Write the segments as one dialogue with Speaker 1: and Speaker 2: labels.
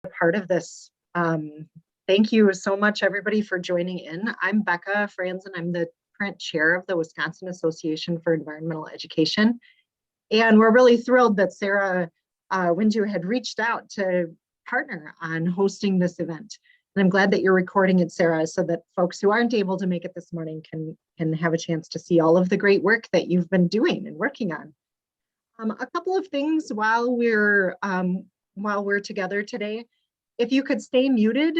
Speaker 1: a part of this. Thank you so much, everybody, for joining in. I'm Becca Franzen. I'm the current chair of the Wisconsin Association for Environmental Education. And we're really thrilled that Sarah Winju had reached out to partner on hosting this event. And I'm glad that you're recording it, Sarah, so that folks who aren't able to make it this morning can have a chance to see all of the great work that you've been doing and working on. A couple of things while we're together today. If you could stay muted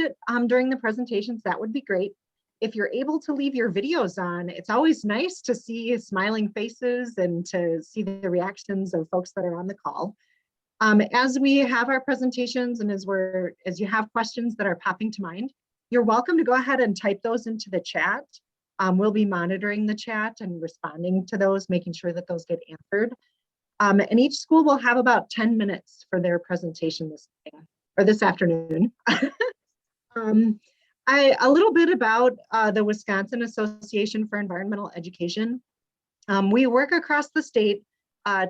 Speaker 1: during the presentations, that would be great. If you're able to leave your videos on, it's always nice to see smiling faces and to see the reactions of folks that are on the call. As we have our presentations and as you have questions that are popping to mind, you're welcome to go ahead and type those into the chat. We'll be monitoring the chat and responding to those, making sure that those get answered. And each school will have about 10 minutes for their presentation this afternoon. A little bit about the Wisconsin Association for Environmental Education. We work across the state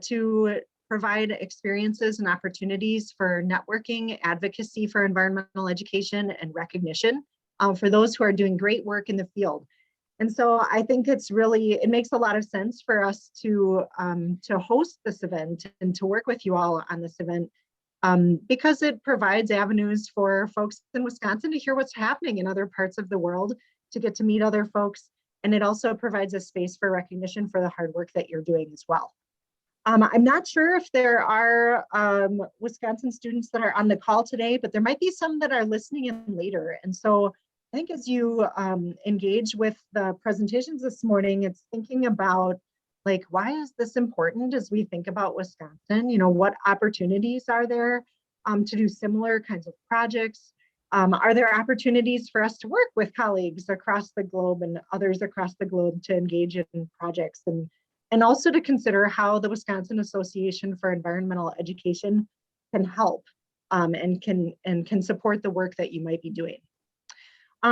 Speaker 1: to provide experiences and opportunities for networking, advocacy for environmental education, and recognition for those who are doing great work in the field. And so I think it makes a lot of sense for us to host this event and to work with you all on this event because it provides avenues for folks in Wisconsin to hear what's happening in other parts of the world, to get to meet other folks. And it also provides a space for recognition for the hard work that you're doing as well. I'm not sure if there are Wisconsin students that are on the call today, but there might be some that are listening in later. And so I think as you engage with the presentations this morning, it's thinking about, like, why is this important as we think about Wisconsin? You know, what opportunities are there to do similar kinds of projects? Are there opportunities for us to work with colleagues across the globe and others across the globe to engage in projects, and also to consider how the Wisconsin Association for Environmental Education can help and can support the work that you might be doing.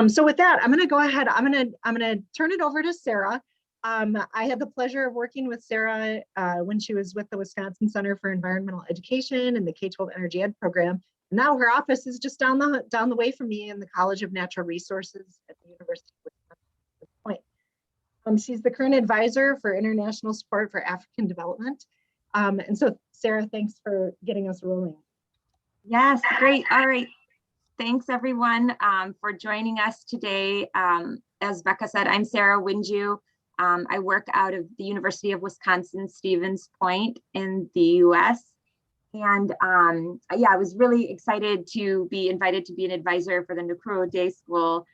Speaker 1: So with that, I'm going to go ahead. I'm going to turn it over to Sarah. I had the pleasure of working with Sarah when she was with the Wisconsin Center for Environmental Education and the K-12 Energy Ed program. And now her office is just down the way from me in the College of Natural Resources at the University of Wisconsin at this point. She's the current advisor for international support for African development. And so, Sarah, thanks for getting us rolling.
Speaker 2: Yes, great. All right. Thanks, everyone, for joining us today. As Becca said, I'm Sarah Winju. I work out of the University of Wisconsin-Stevens Point in the US. And yeah, I was really excited to be invited to be an advisor for the Nakuro Day School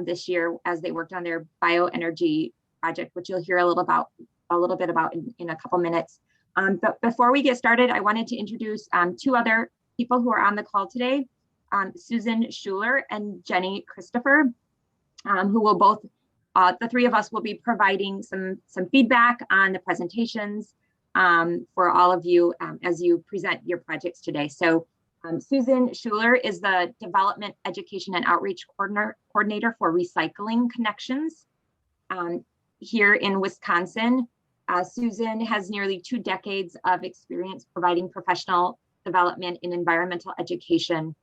Speaker 2: this year as they worked on their bioenergy project, which you'll hear a little bit about in a couple minutes. But before we get started, I wanted to introduce two other people who are on the call today, Susan Schuler and Jenny Christopher, who will both, the three of us will be providing some feedback on the presentations for all of you as you present your projects today. So Susan Schuler is the Development, Education, and Outreach Coordinator for Recycling Connections here in Wisconsin. Susan has nearly 2 decades of experience providing professional development in environmental education.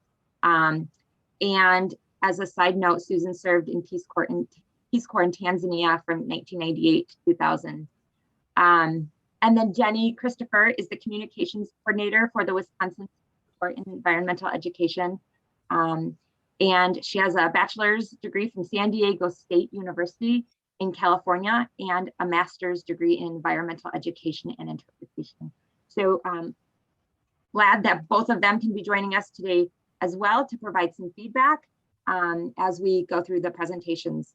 Speaker 2: And as a side note, Susan served in Peace Corps in Tanzania from 1998 to 2000. And then Jenny Christopher is the communications coordinator for the Wisconsin for Environmental Education. And she has a bachelor's degree from San Diego State University in California and a master's degree in environmental education and interpretation. So glad that both of them can be joining us today as well to provide some feedback as we go through the presentations.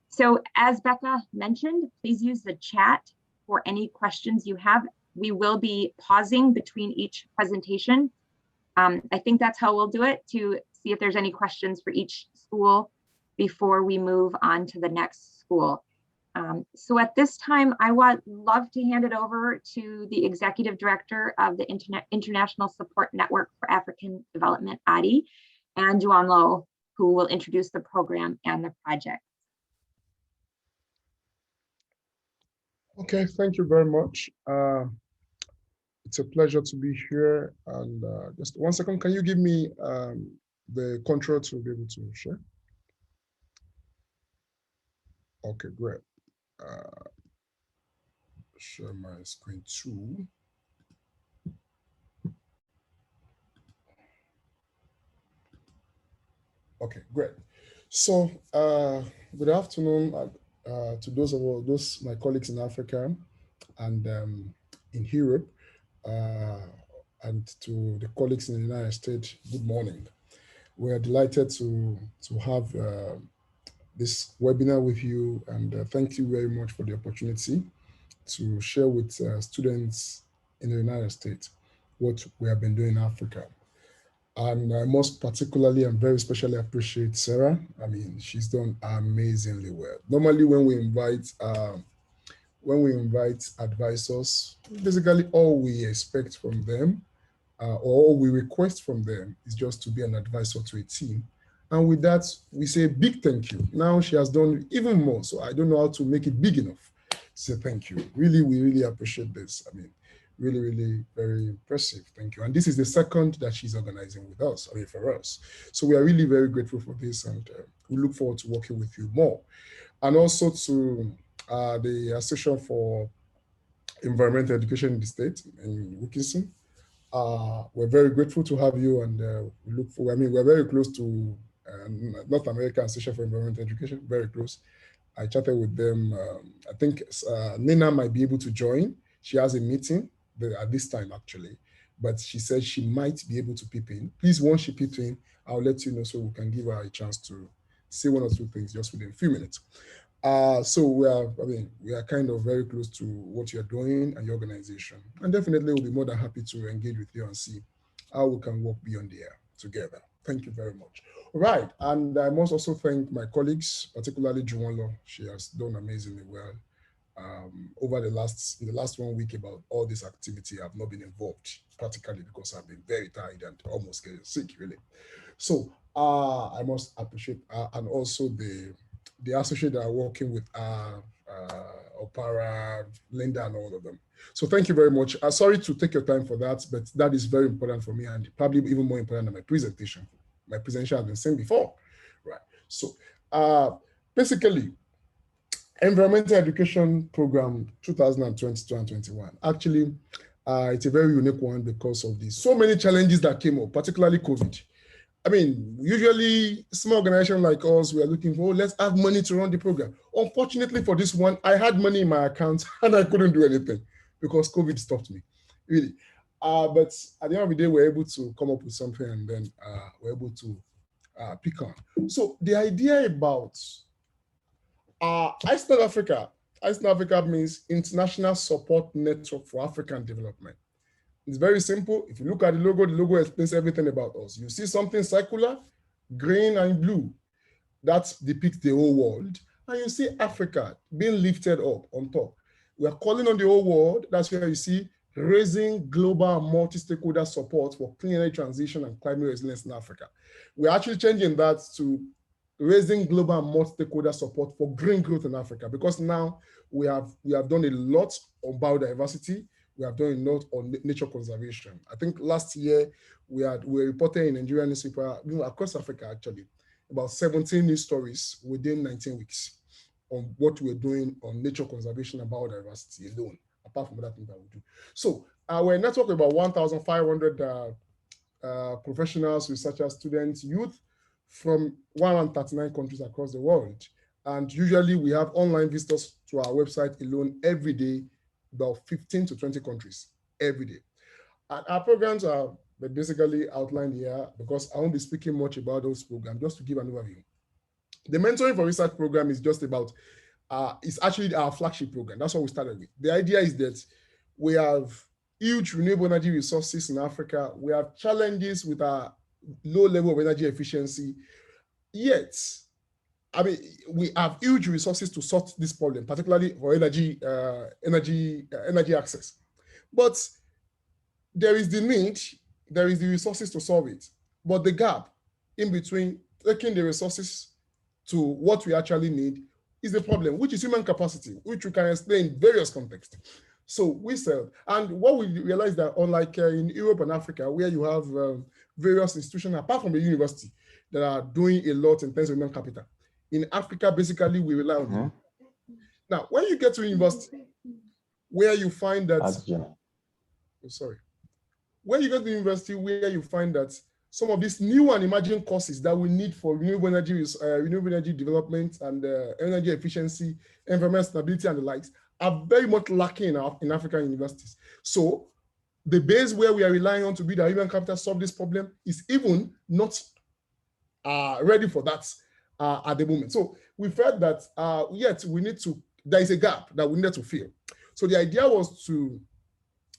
Speaker 2: So as Becca mentioned, please use the chat for any questions you have. We will be pausing between each presentation. I think that's how we'll do it, to see if there's any questions for each school before we move on to the next school. So at this time, I would love to hand it over to the Executive Director of the International Support Network for African Development, ADI, and Juan Lo, who will introduce the program and the project.
Speaker 3: Okay, thank you very much. It's a pleasure to be here. And just 1 second, can you give me the control to be able to share? Okay, great. Share my screen too. Okay, great. So, good afternoon to those my colleagues in Africa and in Europe, and to the colleagues in the United States. Good morning. We are delighted to have this webinar with you, and thank you very much for the opportunity to share with students in the United States what we have been doing in Africa. And I most particularly and very especially appreciate Sarah. I mean, she's done amazingly well. Normally, when we invite advisors, basically all we expect from them or all we request from them is just to be an advisor to a team. And with that, we say big thank you. Now she has done even more, so I don't know how to make it big enough. So thank you. Really, we really appreciate this. I mean, really, really very impressive. Thank you. And this is the second that she's organizing with us, I mean, for us. So we are really very grateful for this, and we look forward to working with you more. And also to the Association for Environmental Education in the state in Wilkinson. We're very grateful to have you, and we look for, I mean, we're very close to North American Association for Environmental Education, very close. I chatted with them. I think Nina might be able to join. She has a meeting at this time, actually, but she said she might be able to peep in. Please, once she peeps in, I'll let you know so we can give her a chance to say one or two things just within a few minutes. So we are kind of very close to what you're doing and your organization, and definitely we'll be more than happy to engage with you and see how we can work beyond the air together. Thank you very much. All right, and I must also thank my colleagues, particularly Juwonlo. She has done amazingly well. Over the last 1 week about all this activity, I've not been involved practically because I've been very tired and almost getting sick, really. So I must appreciate and also the associate that are working with Opara, Linda, and all of them. So thank you very much. Sorry to take your time for that, but that is very important for me and probably even more important than my presentation. My presentation has been seen before, right? So basically, Environmental Education Program 2020-2021. Actually, it's a very unique one because of the so many challenges that came up, particularly COVID. I mean, usually small organizations like us, we are looking for, let's have money to run the program. Unfortunately for this one, I had money in my account and I couldn't do anything because COVID stopped me, really. But at the end of the day, we're able to come up with something and then we're able to pick on. So the idea about ISNAD Africa, ISNAD Africa means International Support Network for African Development. It's very simple. If you look at the logo explains everything about us. You see something circular, green and blue. That depicts the whole world. And you see Africa being lifted up on top. We are calling on the whole world. That's where you see raising global multi-stakeholder support for clean energy transition and climate resilience in Africa. We're actually changing that to raising global multi-stakeholder support for green growth in Africa, because now we have done a lot on biodiversity. We have done a lot on nature conservation. I think last year we reported in Nigerian newspaper, across Africa actually, about 17 news stories within 19 weeks on what we're doing on nature conservation and biodiversity alone, apart from other things that we do. So we're a network of about 1,500 professionals, researchers, students, youth from 139 countries across the world. And usually we have online visitors to our website alone every day, about 15 to 20 countries every day. And our programs are basically outlined here because I won't be speaking much about those programs, just to give an overview. The Mentoring for Research program is just about, it's actually our flagship program. That's what we started with. The idea is that we have huge renewable energy resources in Africa. We have challenges with our low level of energy efficiency, yet, I mean, we have huge resources to sort this problem, particularly for energy access. But there is the need, there is the resources to solve it. But the gap in between taking the resources to what we actually need is the problem, which is human capacity, which we can explain in various contexts. So we sell, and what we realize that unlike in Europe and Africa, where you have various institutions, apart from the university, that are doing a lot in terms of human capital. In Africa, basically, we rely on them. Now, when you get to university, where you find that, when you go to university, where you find that some of these new and emerging courses that we need for renewable energy development and energy efficiency, environmental stability and the likes are very much lacking in African universities. So the base where we are relying on to build our human capital solve this problem is even not ready for that at the moment. So we felt that yet we need to, there is a gap that we needed to fill. So the idea was to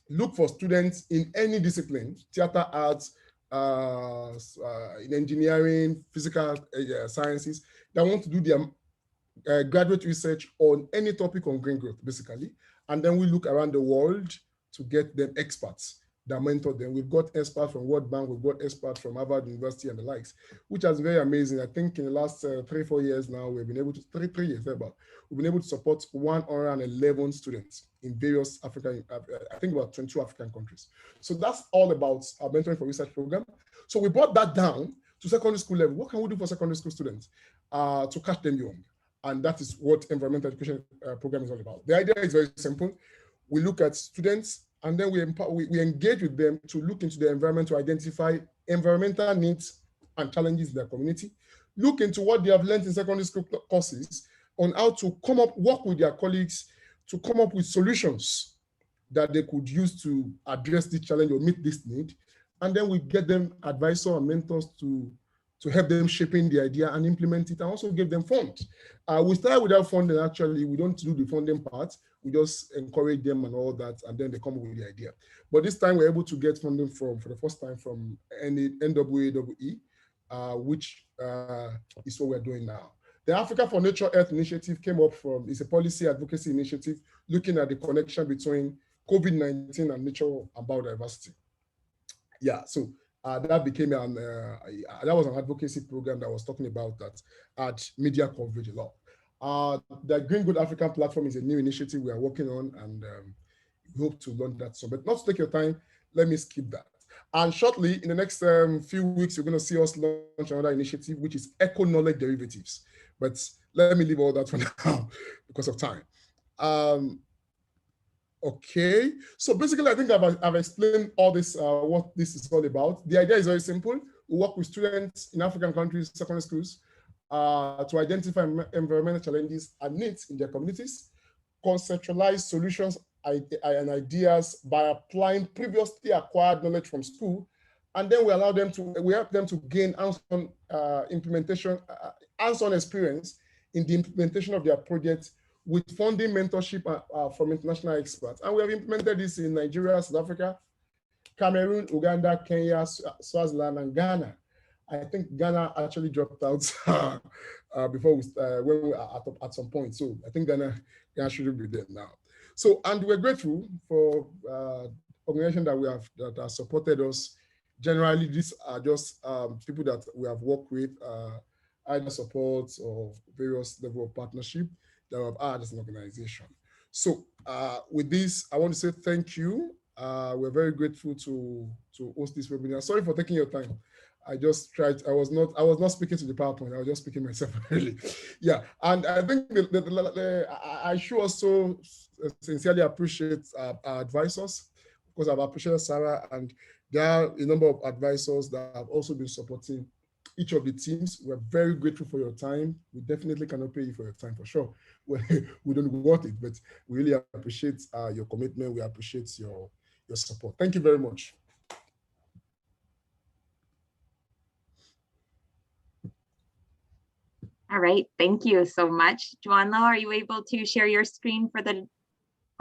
Speaker 3: look for students in any discipline, theater arts, in engineering, physical sciences, that want to do their graduate research on any topic on green growth, basically. And then we look around the world to get them experts that mentor them. We've got experts from World Bank, we've got experts from Harvard University and the likes, which is very amazing. I think in the last 3-4 years now, we've been able to, 3 years about, we've been able to support 111 students in various African, I think about 22 African countries. So that's all about our mentoring for research program. So we brought that down to secondary school level. What can we do for secondary school students to catch them young? And that is what environmental education program is all about. The idea is very simple. We look at students and then we engage with them to look into the environment to identify environmental needs and challenges in their community, look into what they have learned in secondary school courses on how to come up, work with their colleagues to come up with solutions that they could use to address this challenge or meet this need. And then we get them advisors and mentors to help them shaping the idea and implement it, and also give them funds. We started without funding, actually. We don't do the funding part. We just encourage them and all that, and then they come up with the idea. But this time we're able to get funding for the first time from NAAWE, which is what we're doing now. The Africa for Nature Earth initiative came up from, it's a policy advocacy initiative looking at the connection between COVID-19 and nature and biodiversity. Yeah, so that became that was an advocacy program that was talking about that at media coverage a lot. The Green Good African platform is a new initiative we are working on, and we hope to launch that soon. But not to take your time, let me skip that. And shortly, in the next few weeks, you're going to see us launch another initiative, which is eco-knowledge derivatives. But let me leave all that for now because of time. Okay, so basically, I think I've explained all this, what this is all about. The idea is very simple. We work with students in African countries, secondary schools, to identify environmental challenges and needs in their communities, conceptualize solutions and ideas by applying previously acquired knowledge from school, and then we help them to gain hands-on implementation, hands-on experience in the implementation of their projects with funding mentorship from international experts. And we have implemented this in Nigeria, South Africa, Cameroon, Uganda, Kenya, Swaziland, and Ghana. I think Ghana actually dropped out before when we are at some point. So I think Ghana should be there now. So, and we're grateful for organizations that have supported us. Generally, these are just people that we have worked with, either support or various level of partnership that we have had as an organization. So with this, I want to say thank you. We're very grateful to host this webinar. Sorry for taking your time. I just tried, I was not speaking to the PowerPoint, I was just speaking myself really. Yeah, and I think I should also sincerely appreciate our advisors, because I've appreciated Sarah, and there are a number of advisors that have also been supporting each of the teams. We're very grateful for your time. We definitely cannot pay you for your time for sure. We don't want it, but we really appreciate your commitment. We appreciate your support. Thank you very much.
Speaker 2: All right, thank you so much. Juanlo, are you able to share your screen for the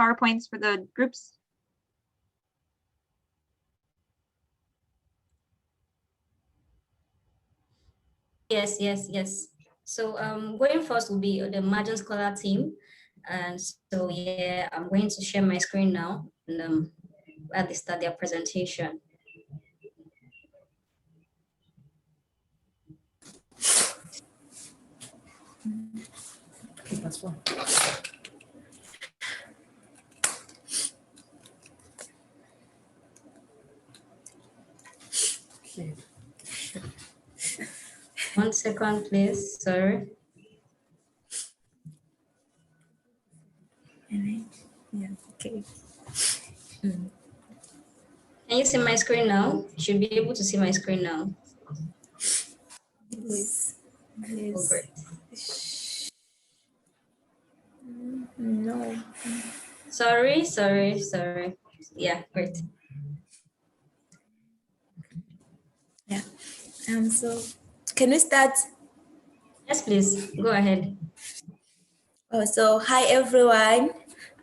Speaker 2: PowerPoints for the groups?
Speaker 4: Yes. So going first will be the Margin Scholar team. And so yeah, I'm going to share my screen now and at the start their presentation.
Speaker 5: That's fine. Okay.
Speaker 4: 1 second, please. Sorry.
Speaker 5: Yeah, okay.
Speaker 4: Can you see my screen now? You should be able to see my screen now.
Speaker 5: Yes.
Speaker 4: Oh, great.
Speaker 5: No.
Speaker 4: Sorry. Yeah, great.
Speaker 5: Yeah. So can we start?
Speaker 4: Yes, please. Go ahead.
Speaker 5: Oh, so hi everyone.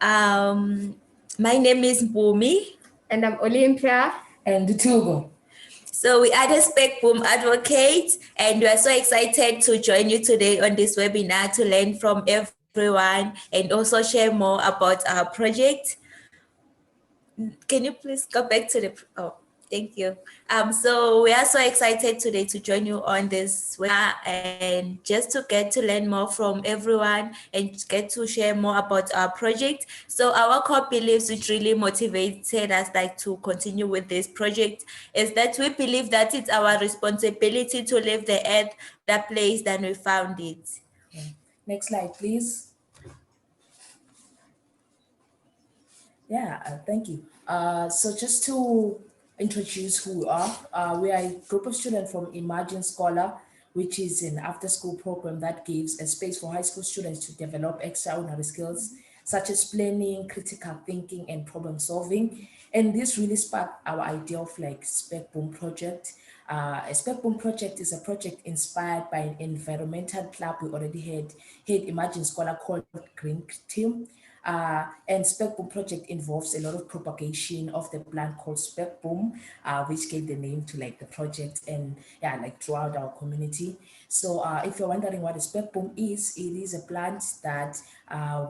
Speaker 5: My name is Bumi.
Speaker 6: And I'm Olympia.
Speaker 7: And Tugo.
Speaker 5: So we are the Spec Boom Advocates, and we are so excited to join you today on this webinar to learn from everyone and also share more about our project. Can you please go back to the, oh, thank you. So we are so excited today to join you on this webinar and just to get to learn more from everyone and get to share more about our project. So our core beliefs, which really motivated us like to continue with this project, is that we believe that it's our responsibility to leave the earth that place than we found it.
Speaker 7: Yeah. Next slide, please. Yeah, thank you. So just to introduce who we are a group of students from Imagine Scholar, which is an after-school program that gives a space for high school students to develop extraordinary skills such as planning, critical thinking, and problem solving. And this really sparked our idea of like Spec Boom project. A Spec Boom project is a project inspired by an environmental club we already had Imagine Scholar called Green Team. And Spec Boom project involves a lot of propagation of the plant called Spec Boom, which gave the name to like the project and yeah, like throughout our community. So if you're wondering what a Spec Boom is, it is a plant that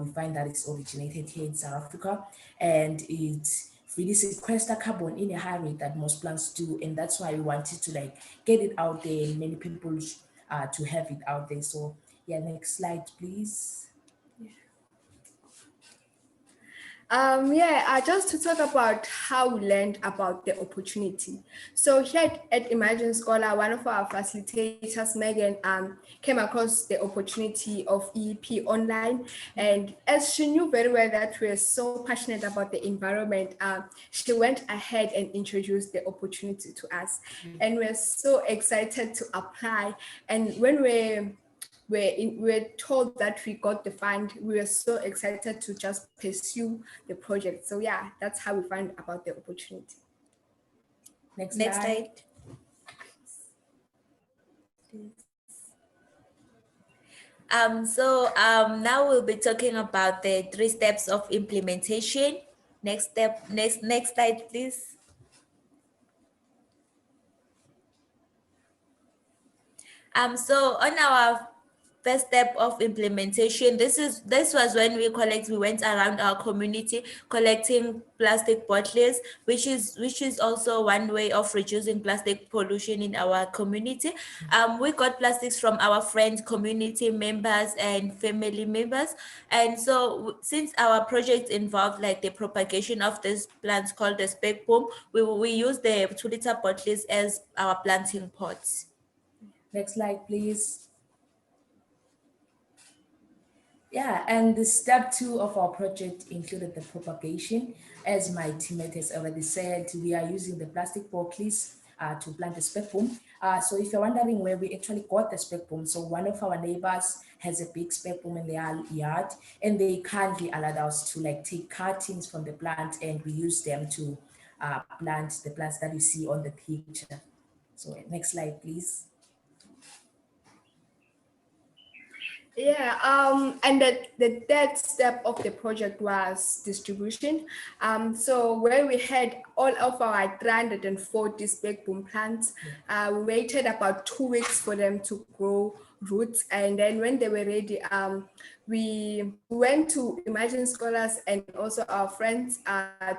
Speaker 7: we find that it's originated here in South Africa, and it's really sequester carbon in a high rate that most plants do, and that's why we wanted to like get it out there and many people to have it out there. So yeah, next slide, please.
Speaker 6: Just to talk about how we learned about the opportunity. So here at Imagine Scholar, one of our facilitators, Megan, came across the opportunity of EEP online. And as she knew very well that we are so passionate about the environment, she went ahead and introduced the opportunity to us. And we're so excited to apply. And when we're told that we got the fund, we were so excited to just pursue the project. So yeah, that's how we find about the opportunity.
Speaker 7: Next
Speaker 5: slide. Now we'll be talking about the 3 steps of implementation. Next slide, please. So on our first step of implementation, this was when we went around our community collecting plastic bottles, which is also one way of reducing plastic pollution in our community. We got plastics from our friends, community members, and family members. And so since our project involved like the propagation of this plant called the Spec Boom, we use the 2-liter bottles as our planting pots.
Speaker 7: Next slide, please. Yeah, and the step 2 of our project included the propagation. As my teammate has already said, we are using the plastic bottles to plant the Spec Boom. So if you're wondering where we actually got the Spec Boom, so one of our neighbors has a big Spec Boom in their yard, and they kindly allowed us to like take cuttings from the plant, and we use them to plant the plants that you see on the picture. So next slide, please.
Speaker 6: Yeah, and the third step of the project was distribution. So where we had all of our 340 Spec Boom plants, we waited about 2 weeks for them to grow roots, and then when they were ready, we went to Imagine Scholars and also our friends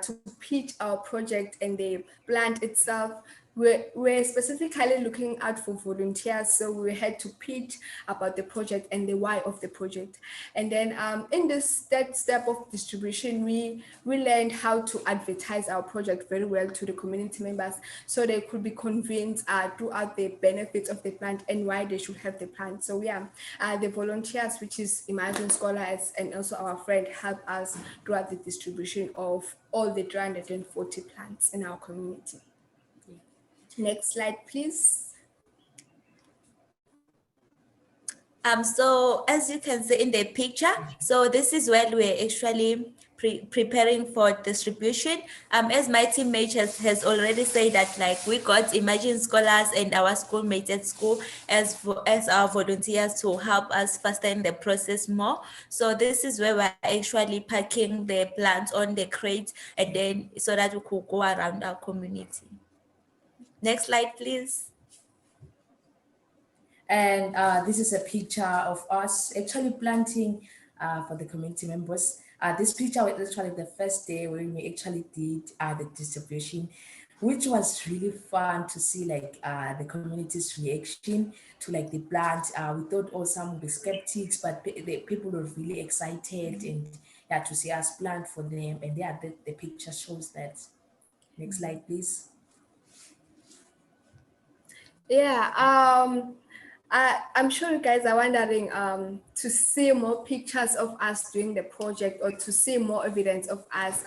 Speaker 6: to pitch our project and the plant itself. we're specifically looking out for volunteers, so we had to pitch about the project and the why of the project. And then in this third step of distribution, we learned how to advertise our project very well to the community members, so they could be convinced throughout the benefits of the plant and why they should have the plant. So yeah, the volunteers, which is Imagine Scholars and also our friend, help us throughout the distribution of all the 340 plants in our community. Next slide, please.
Speaker 5: So as you can see in the picture, so this is where we're actually preparing for distribution. As my teammate has already said that, like, we got Imagine Scholars and our schoolmates at school as our volunteers to help us fasten the process more. So this is where we're actually packing the plants on the crates, and then so that we could go around our community. Next slide, please.
Speaker 7: And this is a picture of us actually planting for the community members. This picture was actually the first day when we actually did the distribution, which was really fun to see, like, the community's reaction to, like, the plant. We thought, oh, some would be skeptics, but the people were really excited, and yeah, to see us plant for them. And yeah, the picture shows that. Next slide, please.
Speaker 6: Yeah, I'm sure you guys are wondering to see more pictures of us doing the project, or to see more evidence of us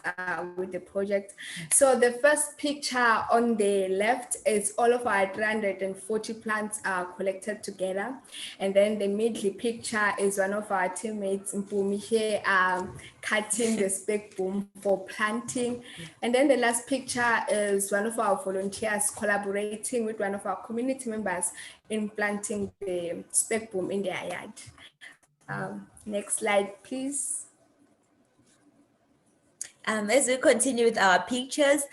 Speaker 6: with the project. So the first picture on the left is all of our 340 plants collected together. And then the middle picture is one of our teammates, Mpumi, here cutting the spec boom for planting. And then the last picture is one of our volunteers collaborating with one of our community members in planting the spec boom in their yard. Next slide, please.
Speaker 5: As we continue with our pictures,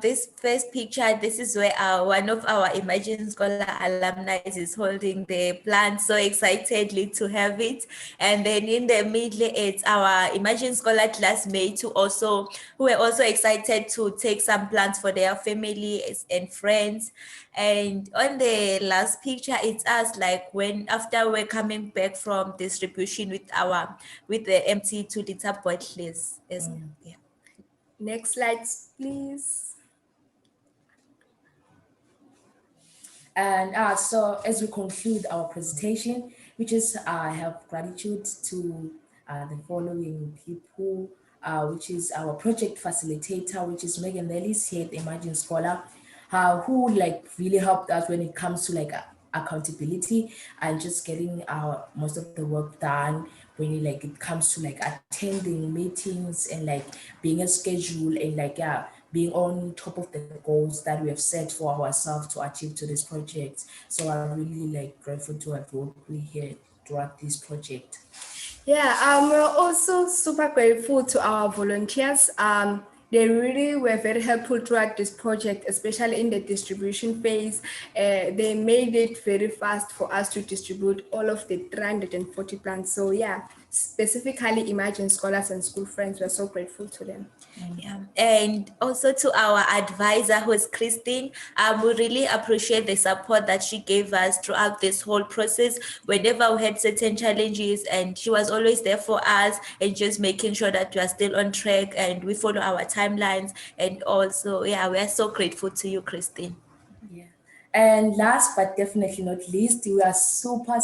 Speaker 5: this first picture, this is where one of our Imagine Scholar alumni is holding the plant so excitedly to have it. And then in the middle, it's our Imagine Scholar classmates who were also excited to take some plants for their families and friends. And on the last picture, it's us, like, after we're coming back from distribution with the empty 2-liter bottles. Yeah.
Speaker 6: Next slide, please.
Speaker 7: And so as we conclude our presentation, we just have gratitude to the following people, which is our project facilitator, which is Megan Ellis here at Imagine Scholar, who, like, really helped us when it comes to, like, accountability and just getting most of the work done when it comes to, like, attending meetings and, like, being a schedule and, like, being on top of the goals that we have set for ourselves to achieve to this project. So I'm really, like, grateful to have worked with here throughout this project.
Speaker 6: Yeah, we're also super grateful to our volunteers. They really were very helpful throughout this project, especially in the distribution phase. They made it very fast for us to distribute all of the 340 plants. So yeah, specifically Imagine Scholars and school friends, we're so grateful to them.
Speaker 5: Yeah, and also to our advisor, who is Christine. We really appreciate the support that she gave us throughout this whole process whenever we had certain challenges, and she was always there for us and just making sure that we are still on track and we follow our timelines. And also, yeah, we are so grateful to you, Christine.
Speaker 7: Yeah. And last but definitely not least, we are super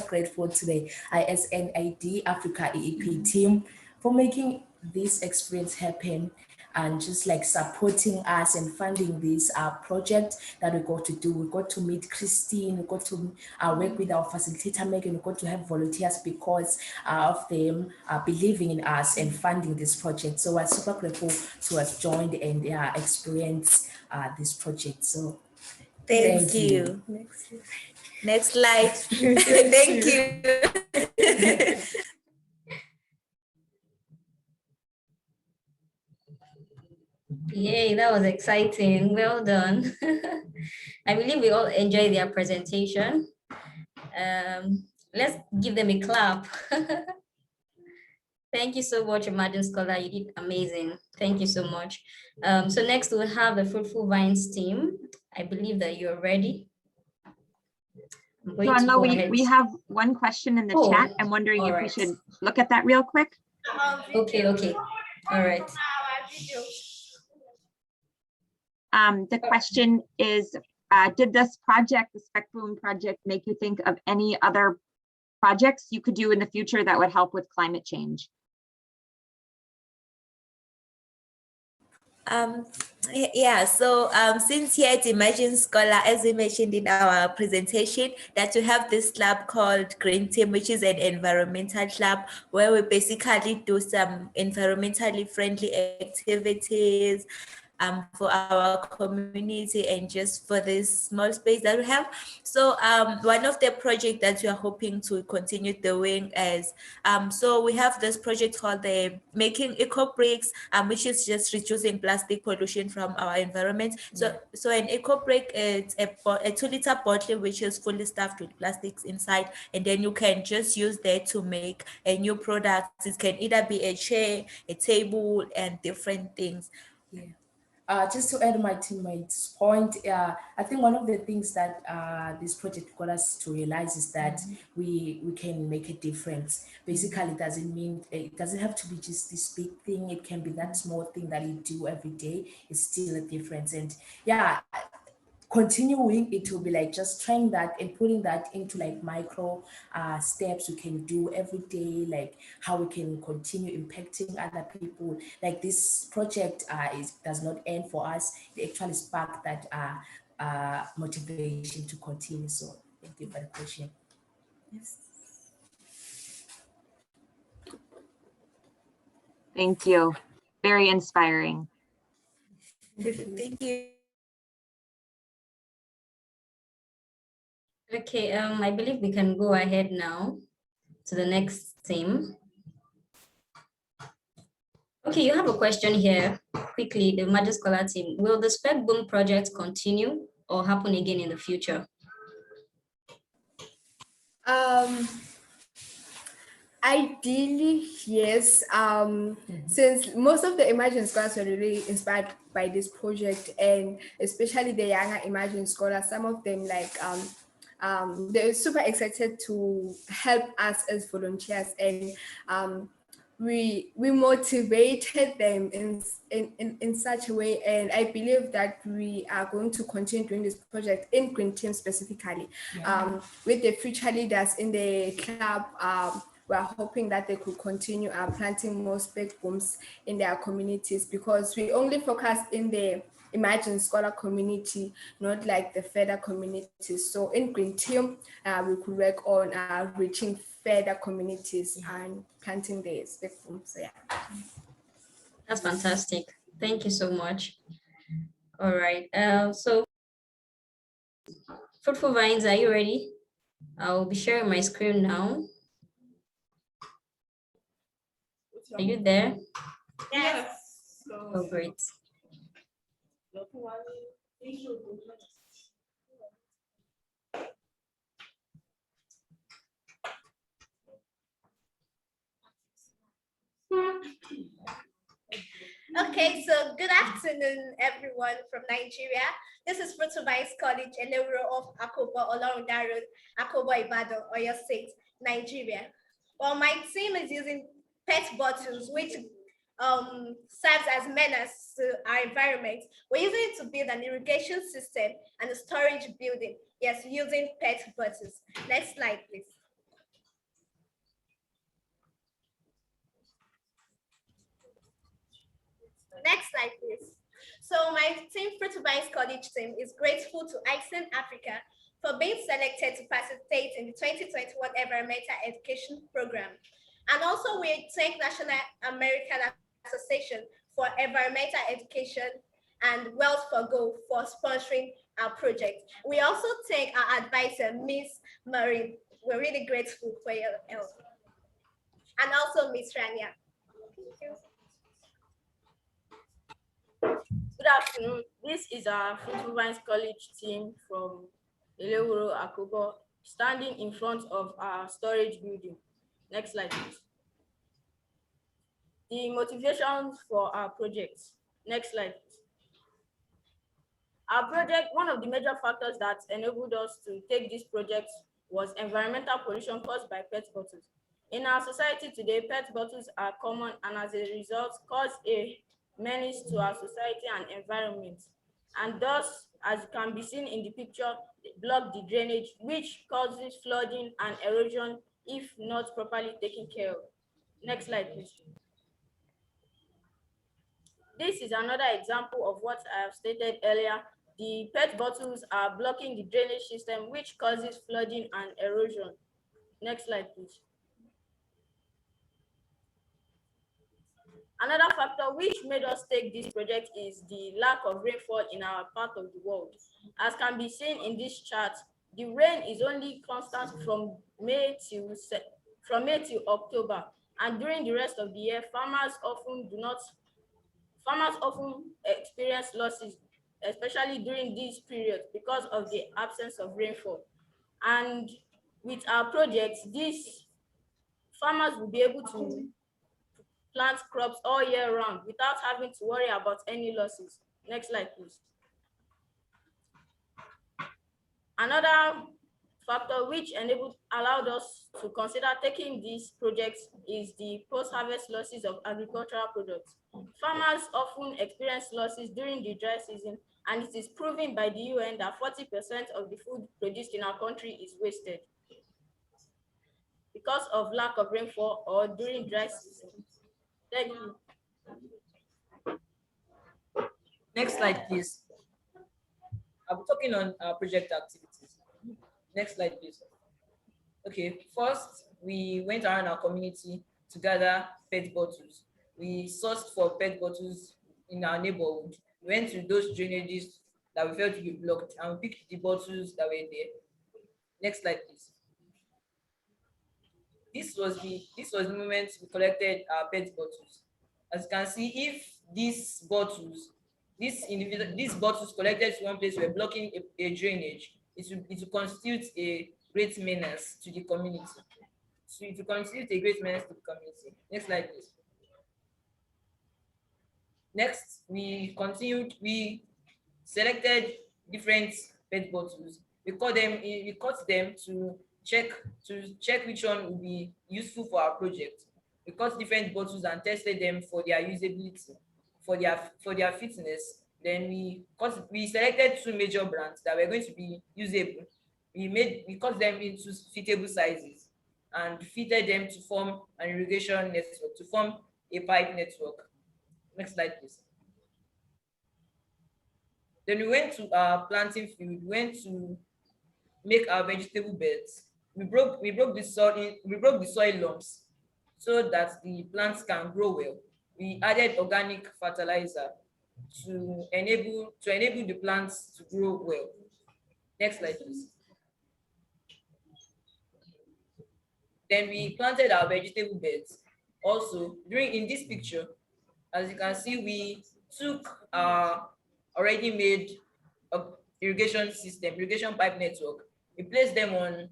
Speaker 7: grateful to the ISNID Africa EEP team for making this experience happen and just, like, supporting us and funding this project that we got to do. We got to meet Christine, we got to work with our facilitator Megan, we got to have volunteers because of them believing in us and funding this project. So we're super grateful to have joined and experienced this project. So
Speaker 5: Thank you. Next slide. Thank you.
Speaker 4: Yay, that was exciting. Well done. I believe we all enjoyed their presentation. Let's give them a clap. Thank you so much, Imagine Scholar. You did amazing. Thank you so much. So next we'll have the Fruitful Vines team. I believe that you're ready. I'm going to
Speaker 2: John,
Speaker 4: go
Speaker 2: we
Speaker 4: ahead.
Speaker 2: have one question in the
Speaker 4: Oh,
Speaker 2: chat. I'm wondering if we
Speaker 4: alright.
Speaker 2: should look at that real quick.
Speaker 4: Okay. All right.
Speaker 2: The question is, did this project, the Spec Boom project, make you think of any other projects you could do in the future that would help with climate change?
Speaker 5: Yeah, so since here at Imagine Scholar, as we mentioned in our presentation, that we have this lab called Green Team, which is an environmental lab where we basically do some environmentally friendly activities for our community and just for this small space that we have. So one of the projects that we are hoping to continue doing is, so we have this project called the Making Eco Bricks, which is just reducing plastic pollution from our environment. So an eco brick is a 2-liter bottle which is fully stuffed with plastics inside, and then you can just use that to make a new product. It can either be a chair, a table, and different things. Yeah.
Speaker 7: Just to add my teammate's point, I think one of the things that this project got us to realize is that we can make a difference. Basically, it doesn't have to be just this big thing. It can be that small thing that you do every day. It's still a difference. And yeah, continuing, it will be like just trying that and putting that into like micro steps we can do every day, like how we can continue impacting other people. Like this project does not end for us. It actually sparked that motivation to continue. So thank you for the question. Yes.
Speaker 2: Thank you. Very inspiring.
Speaker 5: Thank you.
Speaker 4: Okay, I believe we can go ahead now to the next team. Okay, you have a question here. Quickly, the Imagine Scholar team. Will the Spec Boom project continue or happen again in the future?
Speaker 6: Ideally, yes. Since most of the Imagine Scholars were really inspired by this project, and especially the younger Imagine Scholars, some of them they're super excited to help us as volunteers, and we motivated them in such a way, and I believe that we are going to continue doing this project in Green Team specifically. With the future leaders in the club. We are hoping that they could continue planting more spec booms in their communities, because we only focus in the Imagine Scholar community, not like the further communities. So in Green Team, we could work on reaching further communities and planting the spec booms. So, yeah.
Speaker 4: That's fantastic. Thank you so much. All right. So Fruitful Vines, are you ready? I'll be sharing my screen now. Are you there?
Speaker 8: Yes.
Speaker 4: Oh, great.
Speaker 8: Okay, so good afternoon, everyone from Nigeria. This is Fruitful Vines College, Elewuro of Akobo Olorunda Road, Akobo Ibadan, Oyo State, Nigeria. Well, my team is using PET bottles, which serves as menace to our environment. We're using it to build an irrigation system and a storage building. Yes, using PET bottles. Next slide, please. Next slide, please. So my team, Fruitful Vines College team, is grateful to ICEN Africa for being selected to participate in the 2021 Environmental Education Program. And also we thank National American Association for Environmental Education and Wealth for Go for sponsoring our project. We also thank our advisor, Ms. Maureen. We're really grateful for your help. And also Ms. Rania. Thank you.
Speaker 9: Good afternoon. This is our Fruitful Vines College team from Elewuro, Akobo, standing in front of our storage building. Next slide, please. the motivations for our project. Next slide. Our project, one of the major factors that enabled us to take this project was environmental pollution caused by PET bottles. In our society today, PET bottles are common and as a result cause a menace to our society and environment. And thus, as can be seen in the picture, block the drainage, which causes flooding and erosion if not properly taken care of. Next slide, please. This is another example of what I have stated earlier. The PET bottles are blocking the drainage system, which causes flooding and erosion. Next slide, please. Another factor which made us take this project is the lack of rainfall in our part of the world. As can be seen in this chart, the rain is only constant from May till October, and during the rest of the year, farmers often experience losses, especially during these periods because of the absence of rainfall. And with our project, these farmers will be able to plant crops all year round without having to worry about any losses. Next slide, please. Another factor which allowed us to consider taking these projects is the post-harvest losses of agricultural products. Farmers often experience losses during the dry season, and it is proven by the UN that 40% of the food produced in our country is wasted because of lack of rainfall or during dry season. Thank you.
Speaker 10: Next slide, please. I'll be talking on project activities. Next slide, please. Okay, first, we went around our community to gather PET bottles. We sourced for PET bottles in our neighborhood. We went to those drainages that we felt to be blocked and we picked the bottles that were there. Next slide, please. This was the moment we collected our PET bottles. As you can see, if these bottles collected to one place were blocking a drainage, it will constitute a great menace to the community. So it will constitute a great menace to the community. Next slide, please. Next, we selected different PET bottles. We cut them to check which one will be useful for our project. We cut different bottles and tested them for their usability, for their fitness. Then we selected 2 major brands that were going to be usable. We cut them into fitable sizes and fitted them to form an irrigation network, to form a pipe network. Next slide, please. Then we went to our planting field. We went to make our vegetable beds. We broke the soil lumps so that the plants can grow well. We added organic fertilizer to enable the plants to grow well. Next slide, please. Then we planted our vegetable beds. Also, in this picture, as you can see, we took our already made irrigation pipe network. We placed them on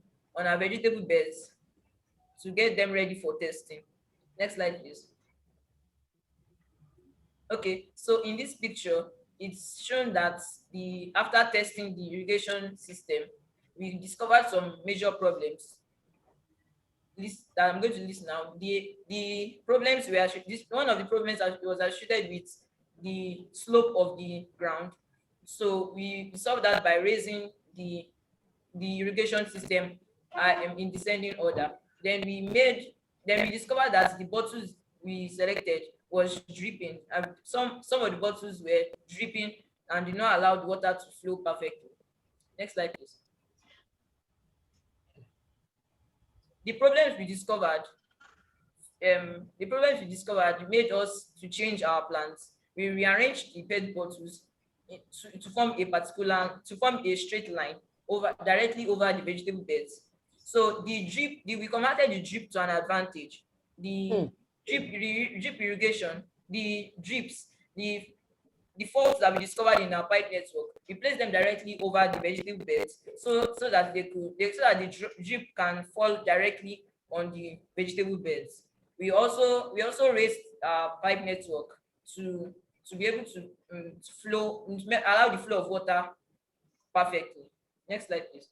Speaker 10: our vegetable beds to get them ready for testing. Next slide, please. Okay, so in this picture, it's shown that after testing the irrigation system, we discovered some major problems that I'm going to list now. The problems one of the problems was associated with the slope of the ground. So we solved that by raising the irrigation system in descending order. Then we discovered that the bottles we selected was dripping. And some of the bottles were dripping and did not allow the water to flow perfectly. Next slide, please. The problems we discovered made us to change our plans. We rearranged the PET bottles to form a straight line directly over the vegetable beds. So we converted the drip to an advantage. The drip irrigation, the drips, the faults that we discovered in our pipe network, we placed them directly over the vegetable beds so that the drip can fall directly on the vegetable beds. We also raised our pipe network to be able to allow the flow of water perfectly. Next slide, please.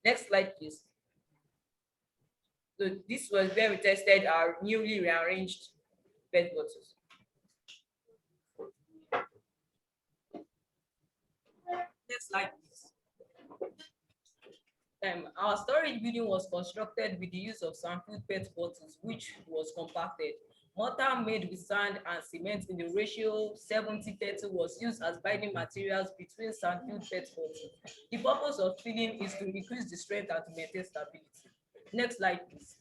Speaker 10: Next slide, please. So this was where we tested our newly rearranged PET bottles. Next slide, please. Our storage building was constructed with the use of sampled PET bottles, which was compacted. Mortar made with sand and cement in the ratio 70-30 was used as binding materials between sand-filled PET bottles. The purpose of filling is to increase the strength and to maintain stability. Next slide, please.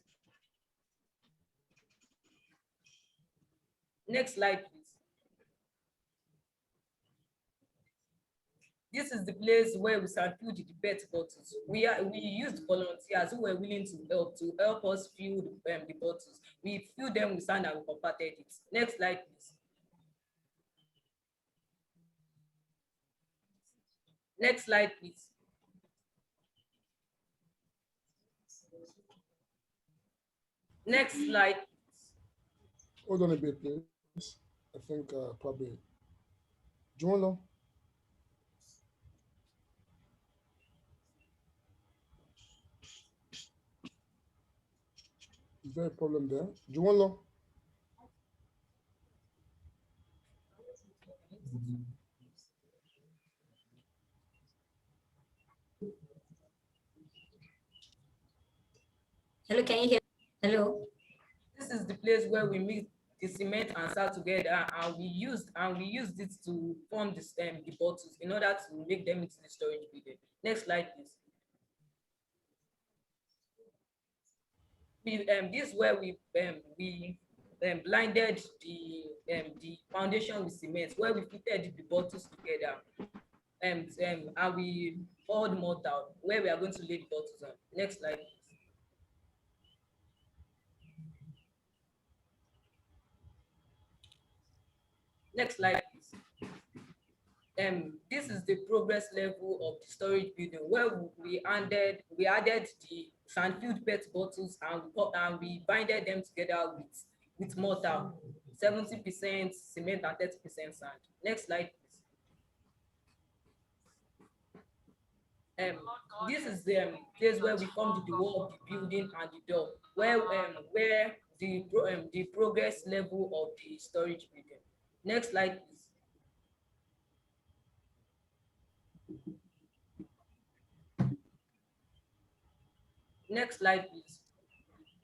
Speaker 10: Next slide, please. This is the place where we sand-filled the PET bottles. We used volunteers who were willing to help us fill the bottles. We filled them with sand and we compacted it. Next slide, please. Next slide, please. Next slide.
Speaker 3: Hold on a bit, please. I think probably. Joanna. Is there a problem there? Joanna.
Speaker 4: Hello, can you hear? Hello.
Speaker 10: This is the place where we mix the cement and salt together, and we used it to form the bottles in order to make them into the storage building. Next slide, please. This is where we blinded the foundation with cement, where we fitted the bottles together, and we poured mortar where we are going to lay the bottles on. Next slide, please. Next slide, please. This is the progress level of the storage building, where we added the sand-filled PET bottles and we binded them together with mortar, 70% cement and 30% sand. Next slide, please. This is the place where we formed the wall of the building and the door, where the progress level of the storage building. Next slide, please. Next slide, please.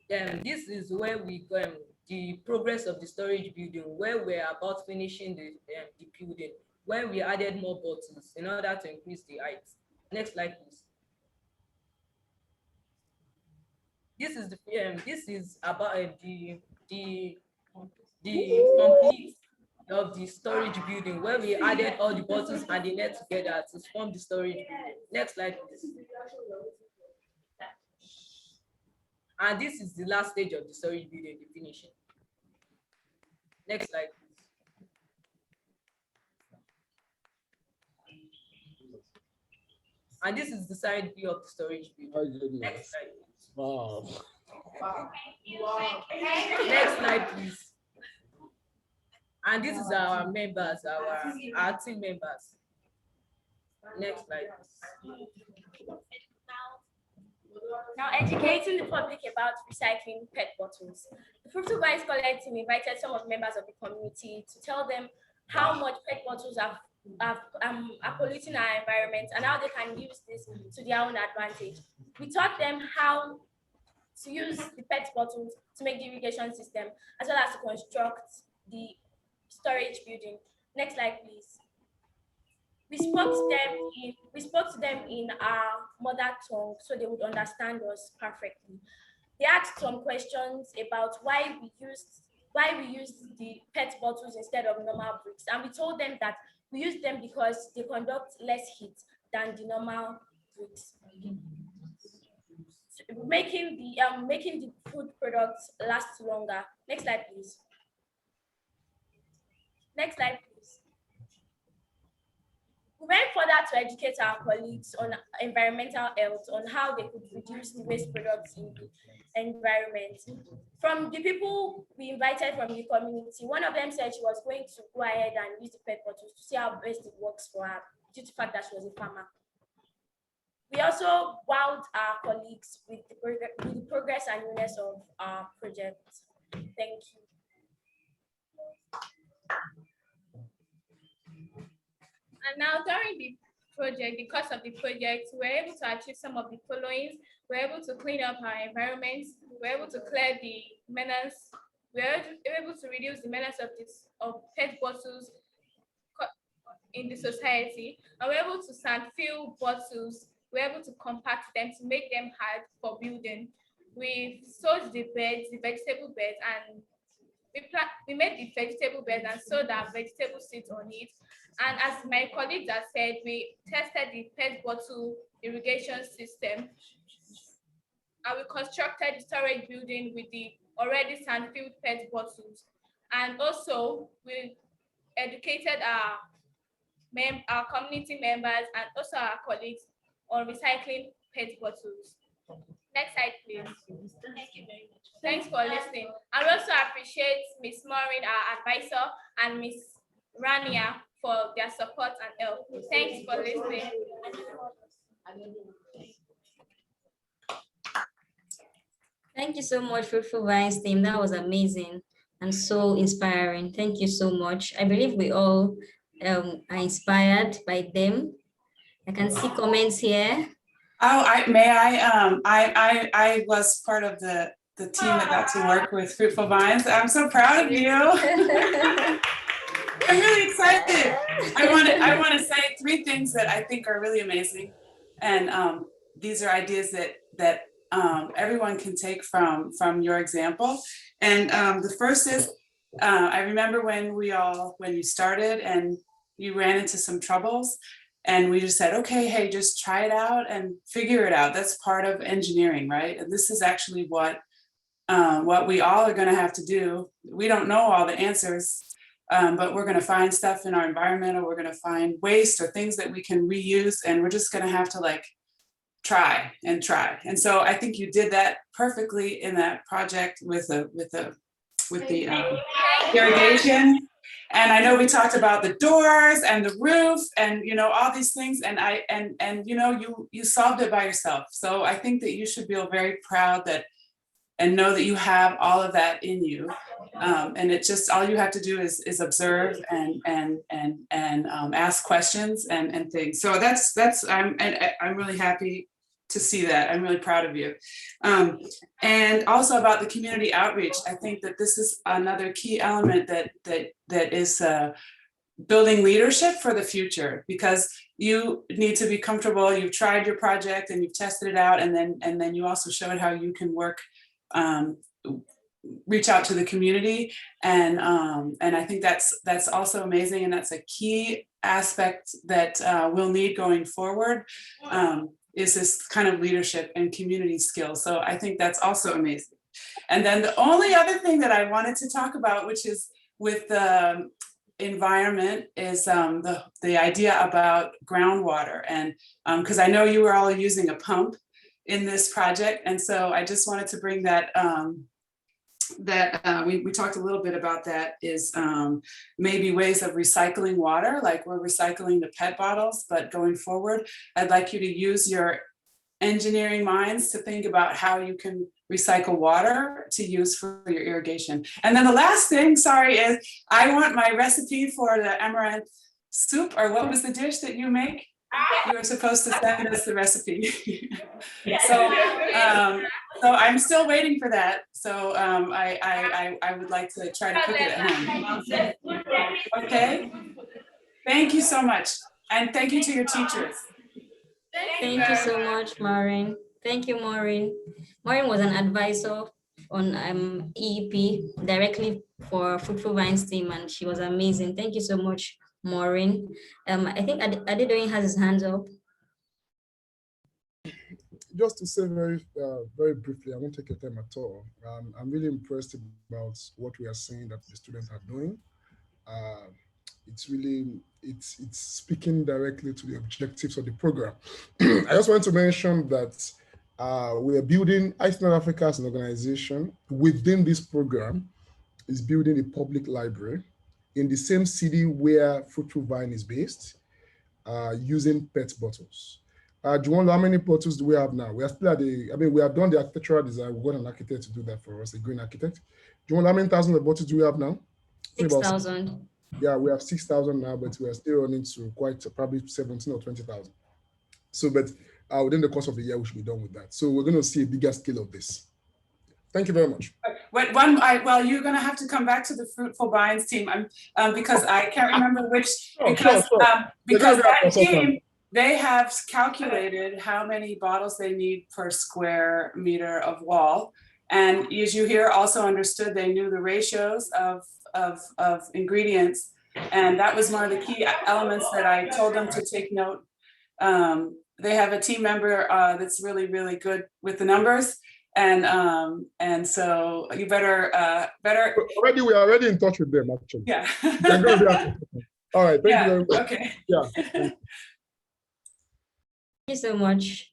Speaker 10: This is where we the progress of the storage building, where we're about finishing the building, where we added more bottles in order to increase the height. Next slide, please. This is about the complete of the storage building, where we added all the bottles and the net together to form the storage building. Next slide, please. And this is the last stage of the storage building, the finishing. Next slide, please. And this is the side view of the storage building. Next slide, please.
Speaker 3: Wow.
Speaker 10: Next slide, please. And this is our members, our team members. Next slide, please.
Speaker 8: Now, educating the public about recycling PET bottles. The Fruitful Vines College team invited some of the members of the community to tell them how much PET bottles are polluting our environment and how they can use this to their own advantage. We taught them how to use the PET bottles to make the irrigation system, as well as to construct the storage building. Next slide, please. We spoke to them in our mother tongue so they would understand us perfectly. They asked some questions about why we used the PET bottles instead of normal bricks, and we told them that we use them because they conduct less heat than the normal bricks, making the food products last longer. Next slide, please. Next slide, please. We went further to educate our colleagues on environmental health, on how they could reduce the waste products in the environment. From the people we invited from the community, one of them said she was going to go ahead and use the PET bottles to see how best it works for her, due to the fact that she was a farmer. We also wowed our colleagues with the progress and newness of our project. Thank you. And now during the project, the course of the project, we were able to achieve some of the following. We were able to clean up our environment. We were able to clear the menace. We were able to reduce the menace of PET bottles in the society. And we were able to sand-fill bottles. We were able to compact them to make them hard for building. We sowed the beds, the vegetable beds, and we made the vegetable beds and sowed our vegetable seeds on it. And as my colleagues have said, we tested the PET bottle irrigation system. And we constructed the storage building with the already sand-filled PET bottles. And also, we educated our community members and also our colleagues on recycling PET bottles. Next slide, please. Thank you very much. Thanks for listening. I also appreciate Ms. Maureen, our advisor, and Ms. Rania for their support and help. Thanks for listening.
Speaker 4: Thank you so much, Fruitful Vines team. That was amazing and so inspiring. Thank you so much. I believe we all are inspired by them. I can see comments here.
Speaker 11: Oh, I was part of the team that got to work with Fruitful Vines. I'm so proud of you. I'm really excited. I want to say 3 things that I think are really amazing, and these are ideas that everyone can take from your example. And the first is, I remember when you started and you ran into some troubles. And we just said, okay, hey, just try it out and figure it out. That's part of engineering, right? And this is actually what we all are going to have to do. We don't know all the answers, but we're going to find stuff in our environment, or we're going to find waste or things that we can reuse, and we're just going to have to try and try. And so I think you did that perfectly in that project with the irrigation. And I know we talked about the doors and the roof and all these things, and you solved it by yourself. So I think that you should feel very proud and know that you have all of that in you. And it just, all you have to do is observe and ask questions and things. So I'm really happy to see that. I'm really proud of you. And also about the community outreach, I think that this is another key element that is building leadership for the future, because you need to be comfortable. You've tried your project and you've tested it out, and then you also showed how you can work, reach out to the community, and I think that's also amazing, and that's a key aspect that we'll need going forward. Is this kind of leadership and community skills. So I think that's also amazing. And then the only other thing that I wanted to talk about, which is with the environment, is the idea about groundwater. And because I know you were all using a pump in this project. And so I just wanted to bring that, we talked a little bit about that, is maybe ways of recycling water, like we're recycling the PET bottles, but going forward, I'd like you to use your engineering minds to think about how you can recycle water to use for your irrigation. And then the last thing, sorry, is I want my recipe for the amaranth soup, or what was the dish that you make? You were supposed to send us the recipe. So I'm still waiting for that. So I would like to try to cook it at home. Okay. Thank you so much. And thank you to your teachers.
Speaker 4: Thank you so much, Maureen. Thank you, Maureen. Maureen was an advisor on EEP directly for Fruitful Vines team, and she was amazing. Thank you so much, Maureen. I think Adedoyin has his hands up.
Speaker 3: Just to say very briefly, I won't take your time at all. I'm really impressed about what we are seeing that the students are doing. it's really, it's speaking directly to the objectives of the program. I just want to mention that we are building Iceland Africa as an organization within this program is building a public library in the same city where Fruitful Vine is based, using PET bottles. Do you wonder how many bottles do we have now? We are still at the, I mean, we have done the architectural design. We got an architect to do that for us, a green architect. Do you wonder how many thousands of bottles do we have now?
Speaker 4: 6,000.
Speaker 3: Yeah, we have 6,000 now, but we are still running to quite probably 17 or 20,000. So, but within the course of the year, we should be done with that. So we're going to see a bigger scale of this. Thank you very much.
Speaker 11: Well, you're going to have to come back to the Fruitful Vines team because I can't remember which, because that team, they have calculated how many bottles they need per square meter of wall. And as you hear, also understood, they knew the ratios of ingredients. And that was one of the key elements that I told them to take note. They have a team member that's really, really good with the numbers. And so you better.
Speaker 3: We are already in touch with them, actually.
Speaker 11: Yeah.
Speaker 3: All right. Thank you very much.
Speaker 11: Okay.
Speaker 3: Yeah.
Speaker 4: Thank you so much.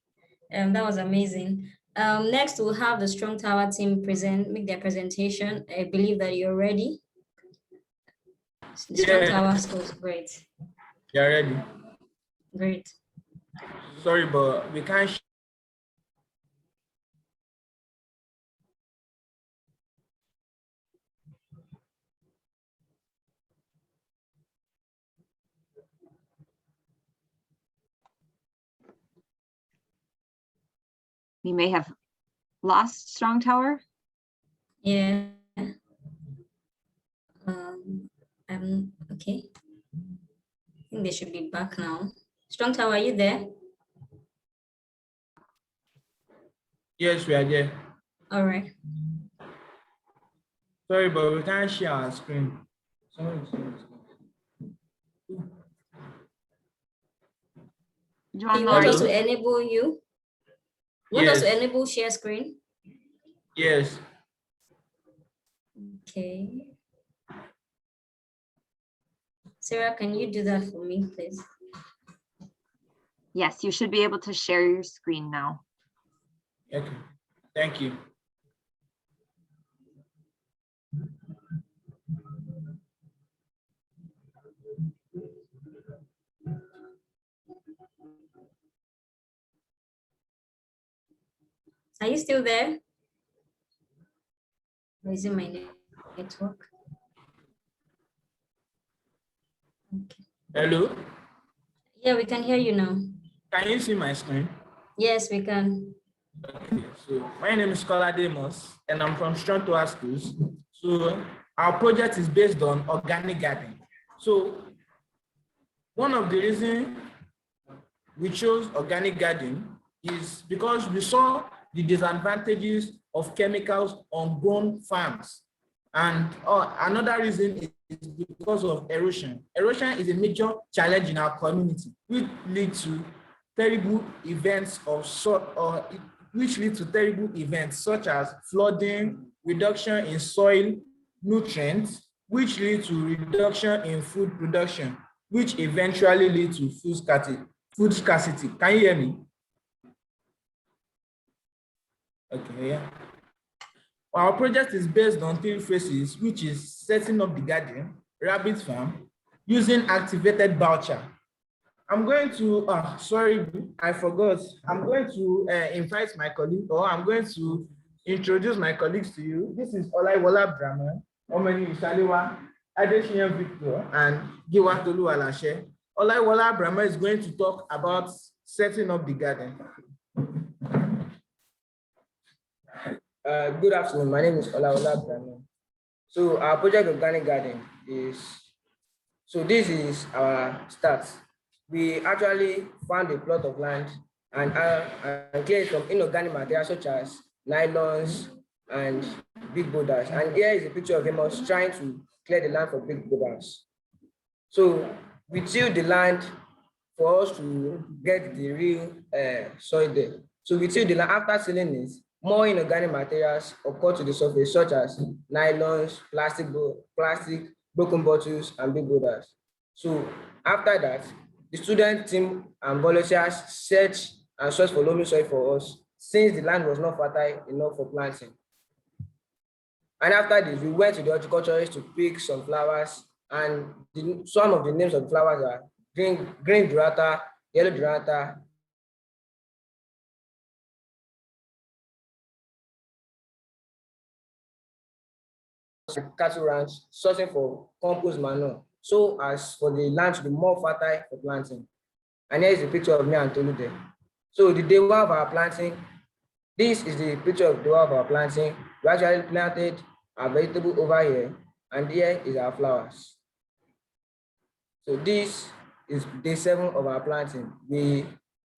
Speaker 4: That was amazing. Next, we'll have the Strong Tower team make their presentation. I believe that you're ready. The Strong Tower scores, great.
Speaker 12: You're ready.
Speaker 4: Great.
Speaker 12: Sorry, but we can't.
Speaker 2: We may have lost Strong Tower.
Speaker 4: Yeah. Okay. I think they should be back now. Strong Tower, are you there?
Speaker 12: Yes, we are there.
Speaker 4: All right.
Speaker 12: Sorry, but we can't share our screen. Sorry.
Speaker 4: You want us to enable you? You want us to enable share screen?
Speaker 12: Yes.
Speaker 4: Okay. Sarah, can you do that for me, please?
Speaker 2: Yes, you should be able to share your screen now.
Speaker 12: Okay, thank you.
Speaker 4: Are you still there? Or is it my network? Okay.
Speaker 12: Hello?
Speaker 4: Yeah, we can hear you now.
Speaker 12: Can you see my screen?
Speaker 4: Yes, we can.
Speaker 12: Okay, so my name is Kola Demos, and I'm from Strong Tower Schools. So our project is based on organic gardening. So one of the reasons we chose organic gardening is because we saw the disadvantages of chemicals on grown farms. And another reason is because of erosion. Erosion is a major challenge in our community, which leads to terrible events such as flooding, reduction in soil nutrients, which lead to reduction in food production, which eventually lead to food scarcity. Can you hear me? Okay, yeah. Our project is based on 3 phases, which is setting up the garden, rabbit farm, using activated voucher. I'm going to, sorry, I forgot. I'm going to invite my colleague, or I'm going to introduce my colleagues to you. This is Olaiwola Brahman, Omeni Ishalewa, Adeshiyan Victor, and Giwatolu Alashe. Olaiwola Brahman is going to talk about setting up the garden.
Speaker 13: Good afternoon. My name is Olaiwola Brahman. So our project Organic Garden is, so this is our start. We actually found a plot of land and cleared some inorganic materials such as nylons and big boulders. And here is a picture of him trying to clear the land for big boulders. So we tilled the land for us to get the real soil there. So we tilled the land. After tilling it, more inorganic materials occur to the surface, such as nylons, plastic, broken bottles, and big boulders. So after that, the student team and volunteers searched and searched for loamy soil for us since the land was not fertile enough for planting. And after this, we went to the horticulturist to pick some flowers, and some of the names of the flowers are green durata, yellow durata, cattle ranch, sourcing for compost manure, so as for the land to be more fertile for planting. And here is a picture of me and Tolu there. So the day one of our planting, this is the picture of the day one of our planting. We actually planted our vegetable over here, and here is our flowers. So this is day 7 of our planting. We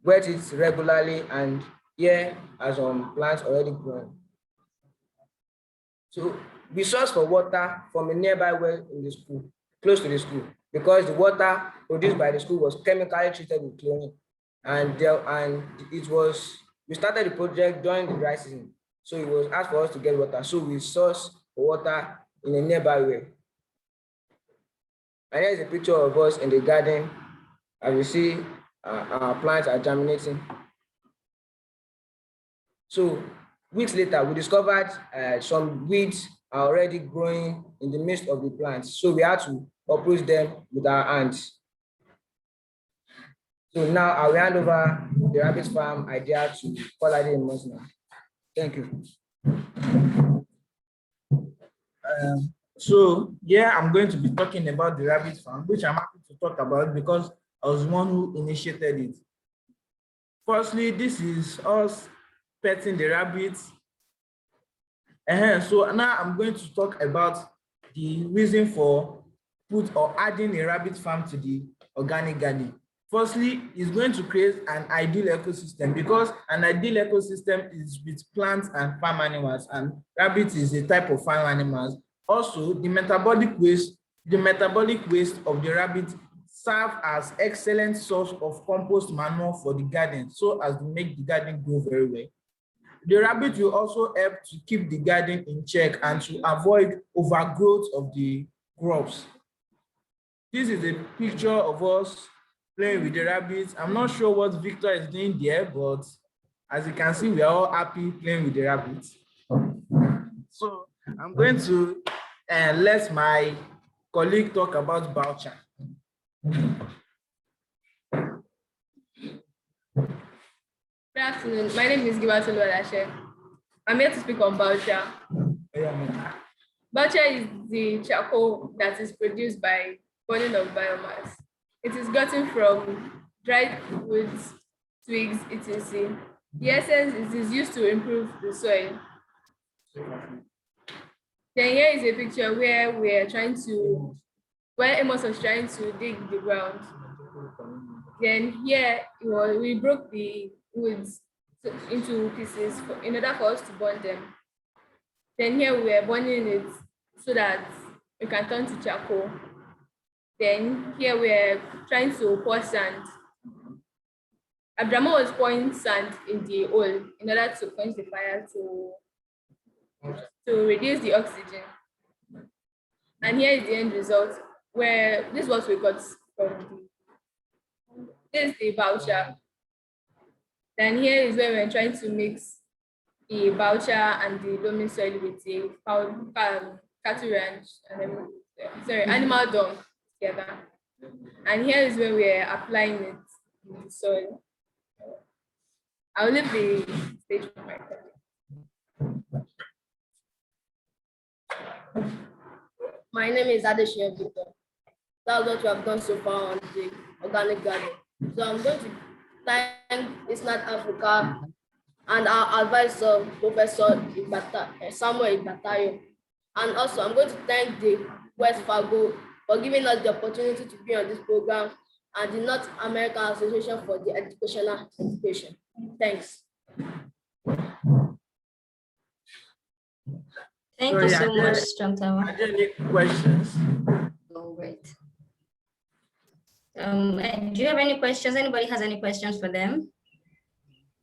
Speaker 13: wet it regularly, and here are some plants already growing. So we source for water from a nearby well in the school, close to the school, because the water produced by the school was chemically treated with chlorine. We started the project during the dry season. So it was asked for us to get water. So we source for water in a nearby well. And here's a picture of us in the garden. As you see, our plants are germinating. So weeks later, we discovered some weeds are already growing in the midst of the plants. So we had to uproot them with our hands. So now I will hand over the rabbit farm idea to Kolade Mosna. Thank you.
Speaker 12: So yeah, I'm going to be talking about the rabbit farm, which I'm happy to talk about because I was the one who initiated it. Firstly, this is us petting the rabbits. So now I'm going to talk about the reason for adding a rabbit farm to the organic garden. Firstly, it's going to create an ideal ecosystem, because an ideal ecosystem is with plants and farm animals, and rabbit is a type of farm animals. Also, the metabolic waste of the rabbit serve as excellent source of compost manure for the garden, so as to make the garden grow very well. The rabbit will also help to keep the garden in check and to avoid overgrowth of the crops. This is a picture of us playing with the rabbits. I'm not sure what Victor is doing there, but as you can see, we are all happy playing with the rabbits. So I'm going to let my colleague talk about voucher.
Speaker 14: Good afternoon. My name is Gibatulu Alashe. I'm here to speak on voucher. Voucher is the charcoal that is produced by burning of biomass. It is gotten from dried woods, twigs, etc. The essence it is used to improve the soil. Then here is a picture where Amos was trying to dig the ground. Then here we broke the woods into pieces in order for us to burn them. Then here we are burning it so that we can turn to charcoal. Then here we are trying to pour sand. Abdrama was pouring sand in the hole in order to quench the fire to reduce the oxygen. And here is the end result, where this is what we got from this is the voucher. Then here is where we're trying to mix the voucher and the loamy soil with the cattle ranch and animal dung together. And here is where we're applying it in the soil. I'll leave the stage for my colleague.
Speaker 9: My name is Adeshe Victor. That's what we have done so far on the organic garden. So I'm going to thank Eastern Africa and our advisor, Professor Samuel Ibatayo. And also I'm going to thank the West Fargo for giving us the opportunity to be on this program, and the North American Association for the Educational Education. Thanks.
Speaker 4: Thank you so much, Chantal.
Speaker 12: Any questions?
Speaker 4: Oh, great. Do you have any questions? Anybody has any questions for them?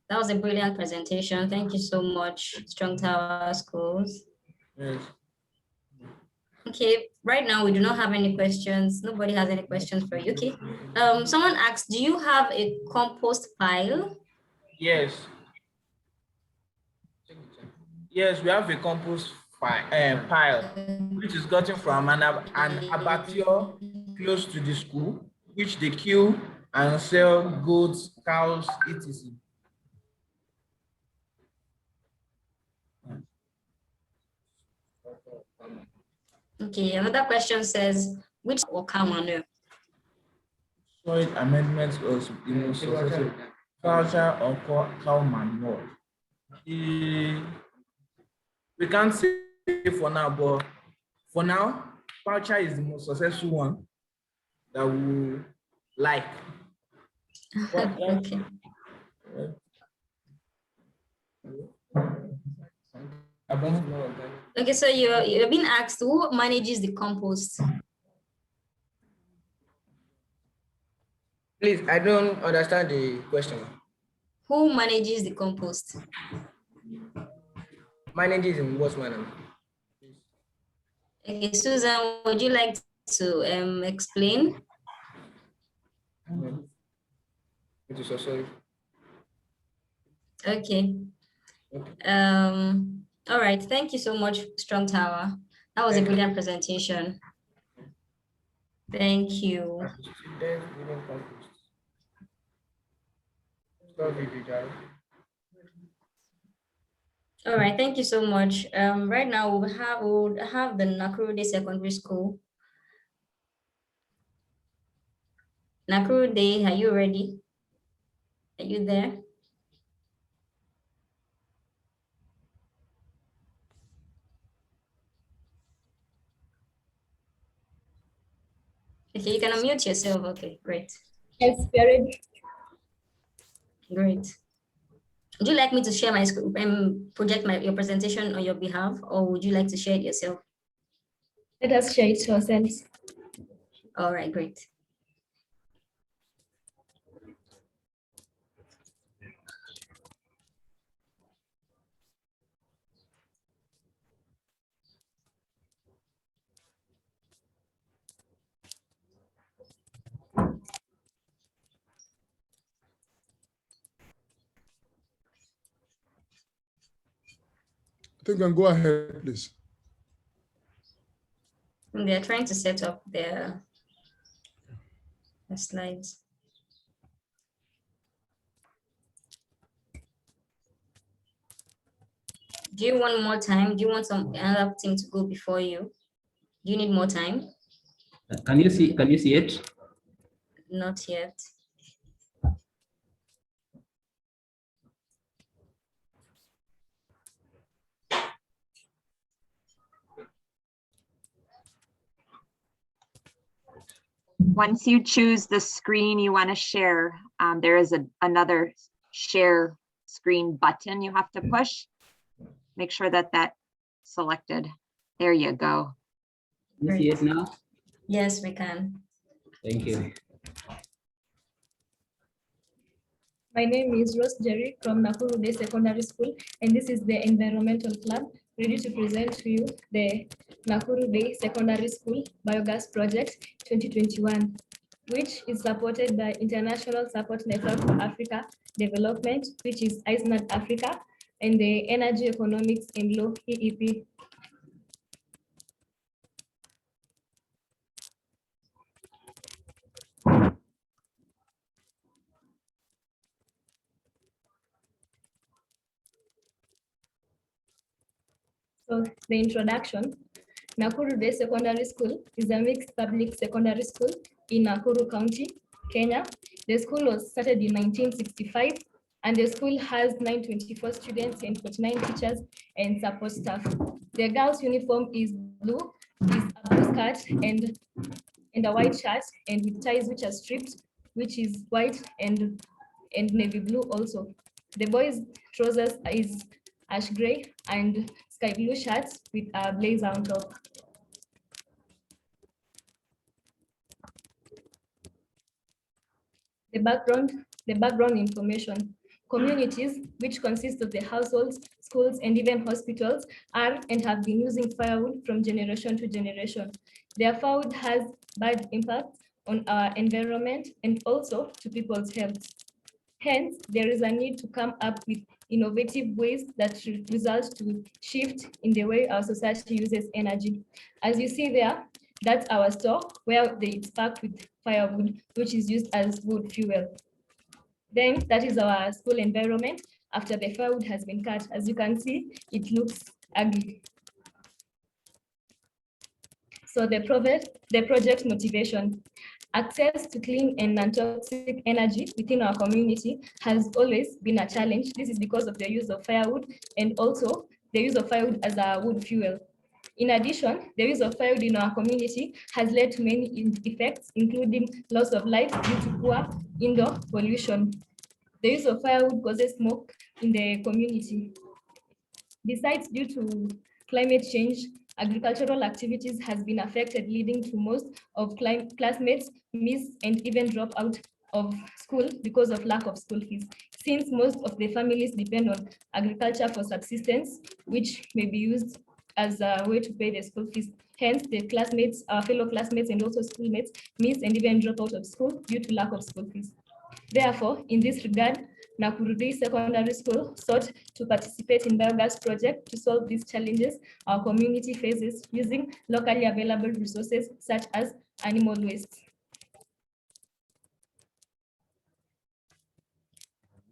Speaker 4: That was a brilliant presentation. Thank you so much, Strong Tower Schools.
Speaker 12: Yes.
Speaker 4: Okay, right now we do not have any questions. Nobody has any questions for you. Okay. Someone asked, do you have a compost pile?
Speaker 12: Yes. Yes, we have a compost pile, which is gotten from an abattoir close to the school, which they kill and sell goats, cows, etc.
Speaker 4: Okay, another question says, which or cow manure?
Speaker 12: Soil amendments was the most successful culture or cow manure. We can't say for now, but for now, culture is the most successful one that we like.
Speaker 4: Okay. Okay, so you're being asked who manages the compost.
Speaker 13: Please, I don't understand the question.
Speaker 4: Who manages the compost?
Speaker 13: Manages in what manner?
Speaker 4: Okay, Susan, would you like to explain?
Speaker 13: It is so sorry.
Speaker 4: Okay. All right, thank you so much, Strong Tower. That was a brilliant presentation. Thank you. All right, thank you so much. Right now we'll have the Nakuru Secondary School. Nakuru Day, are you ready? Are you there? Okay, you can unmute yourself. Okay, great.
Speaker 14: Yes, very.
Speaker 4: Great. Would you like me to share my screen and project your presentation on your behalf, or would you like to share it yourself?
Speaker 14: Let us share it ourselves.
Speaker 4: All right, great.
Speaker 3: I think you can go ahead, please.
Speaker 4: They're trying to set up their slides. Do you want more time? Do you want another team to go before you? Do you need more time?
Speaker 15: Can you see it?
Speaker 4: Not yet.
Speaker 2: Once you choose the screen you want to share, there is another share screen button you have to push. Make sure that that's selected. There you go.
Speaker 15: You see it now?
Speaker 4: Yes, we can.
Speaker 15: Thank you.
Speaker 14: My name is Rose Jerry from Nakuru Day Secondary School, and this is the Environmental Club, ready to present to you the Nakuru Day Secondary School Biogas Project 2021, which is supported by International Support Network for Africa Development, which is ISNAD Africa, and the Energy Economics and Law EEP. So the introduction, Nakuru Day Secondary School is a mixed public secondary school in Nakuru County, Kenya. The school was started in 1965, and the school has 924 students and 49 teachers and support staff. The girls' uniform is blue, is a blue skirt and a white shirt, and with ties which are striped, which is white and navy blue also. The boys' trousers is ash gray and sky blue shirts with a blazer on top. The background information. Communities, which consist of the households, schools, and even hospitals, are and have been using firewood from generation to generation. Their firewood has bad impacts on our environment and also to people's health. Hence, there is a need to come up with innovative ways that should result to shift in the way our society uses energy. As you see there, that's our store where it's packed with firewood, which is used as wood fuel. Then that is our school environment after the firewood has been cut. As you can see, it looks ugly. So the project motivation. Access to clean and non-toxic energy within our community has always been a challenge. This is because of the use of firewood and also the use of firewood as a wood fuel. In addition, the use of firewood in our community has led to many effects, including loss of life due to poor indoor pollution. The use of firewood causes smoke in the community. Besides, due to climate change, agricultural activities has been affected, leading to most of classmates miss and even drop out of school because of lack of school fees. Since most of the families depend on agriculture for subsistence, which may be used as a way to pay the school fees. Hence, the classmates, our fellow classmates and also schoolmates miss and even drop out of school due to lack of school fees. Therefore, in this regard, Nakurudi Secondary School sought to participate in biogas project to solve these challenges our community faces using locally available resources such as animal waste.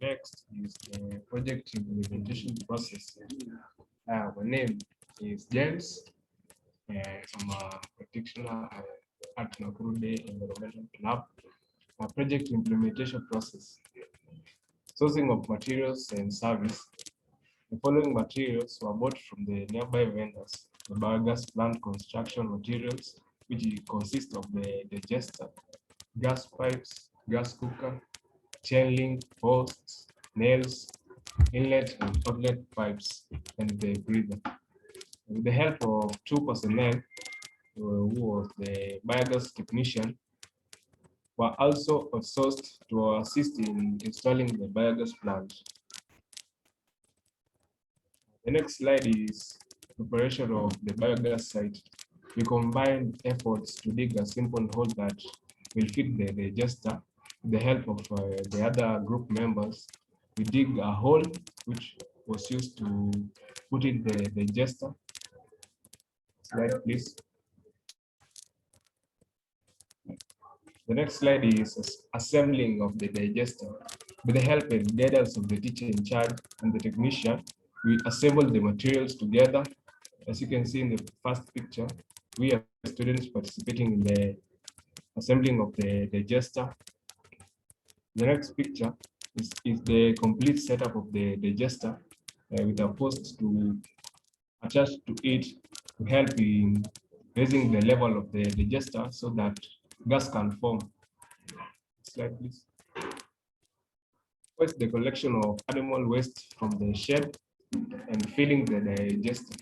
Speaker 16: Next is the project implementation process. My name is James. I'm a practitioner at Nakurudi Environmental Club. A project implementation process. Sourcing of materials and service. The following materials were bought from the nearby vendors. The biogas plant construction materials, which consist of the digester, gas pipes, gas cooker, chain link, posts, nails, inlet and outlet pipes, and the breather. With the help of 2 personnel, who was the biogas technician, were also outsourced to assist in installing the biogas plant. The next slide is preparation of the biogas site. We combined efforts to dig a simple hole that will fit the digester. With the help of the other group members, we dig a hole which was used to put in the digester. Slide, please. The next slide is assembling of the digester. With the help and guidance of the teacher in charge and the technician, we assembled the materials together. As you can see in the first picture, we are students participating in the assembling of the digester. The next picture is the complete setup of the digester with a post to attach to it to help in raising the level of the digester so that gas can form. Slide, please. First, the collection of animal waste from the shed and filling the digester.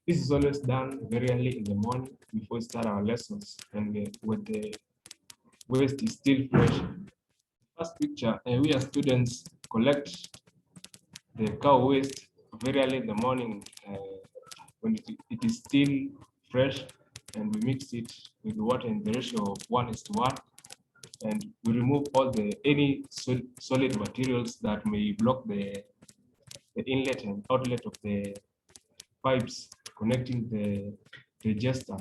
Speaker 16: This is always done very early in the morning before we start our lessons and when the waste is still fresh. First picture, we as students collect the cow waste very early in the morning when it is still fresh, and we mix it with water in the ratio of 1:1, and we remove all any solid materials that may block the inlet and outlet of the pipes connecting the digester.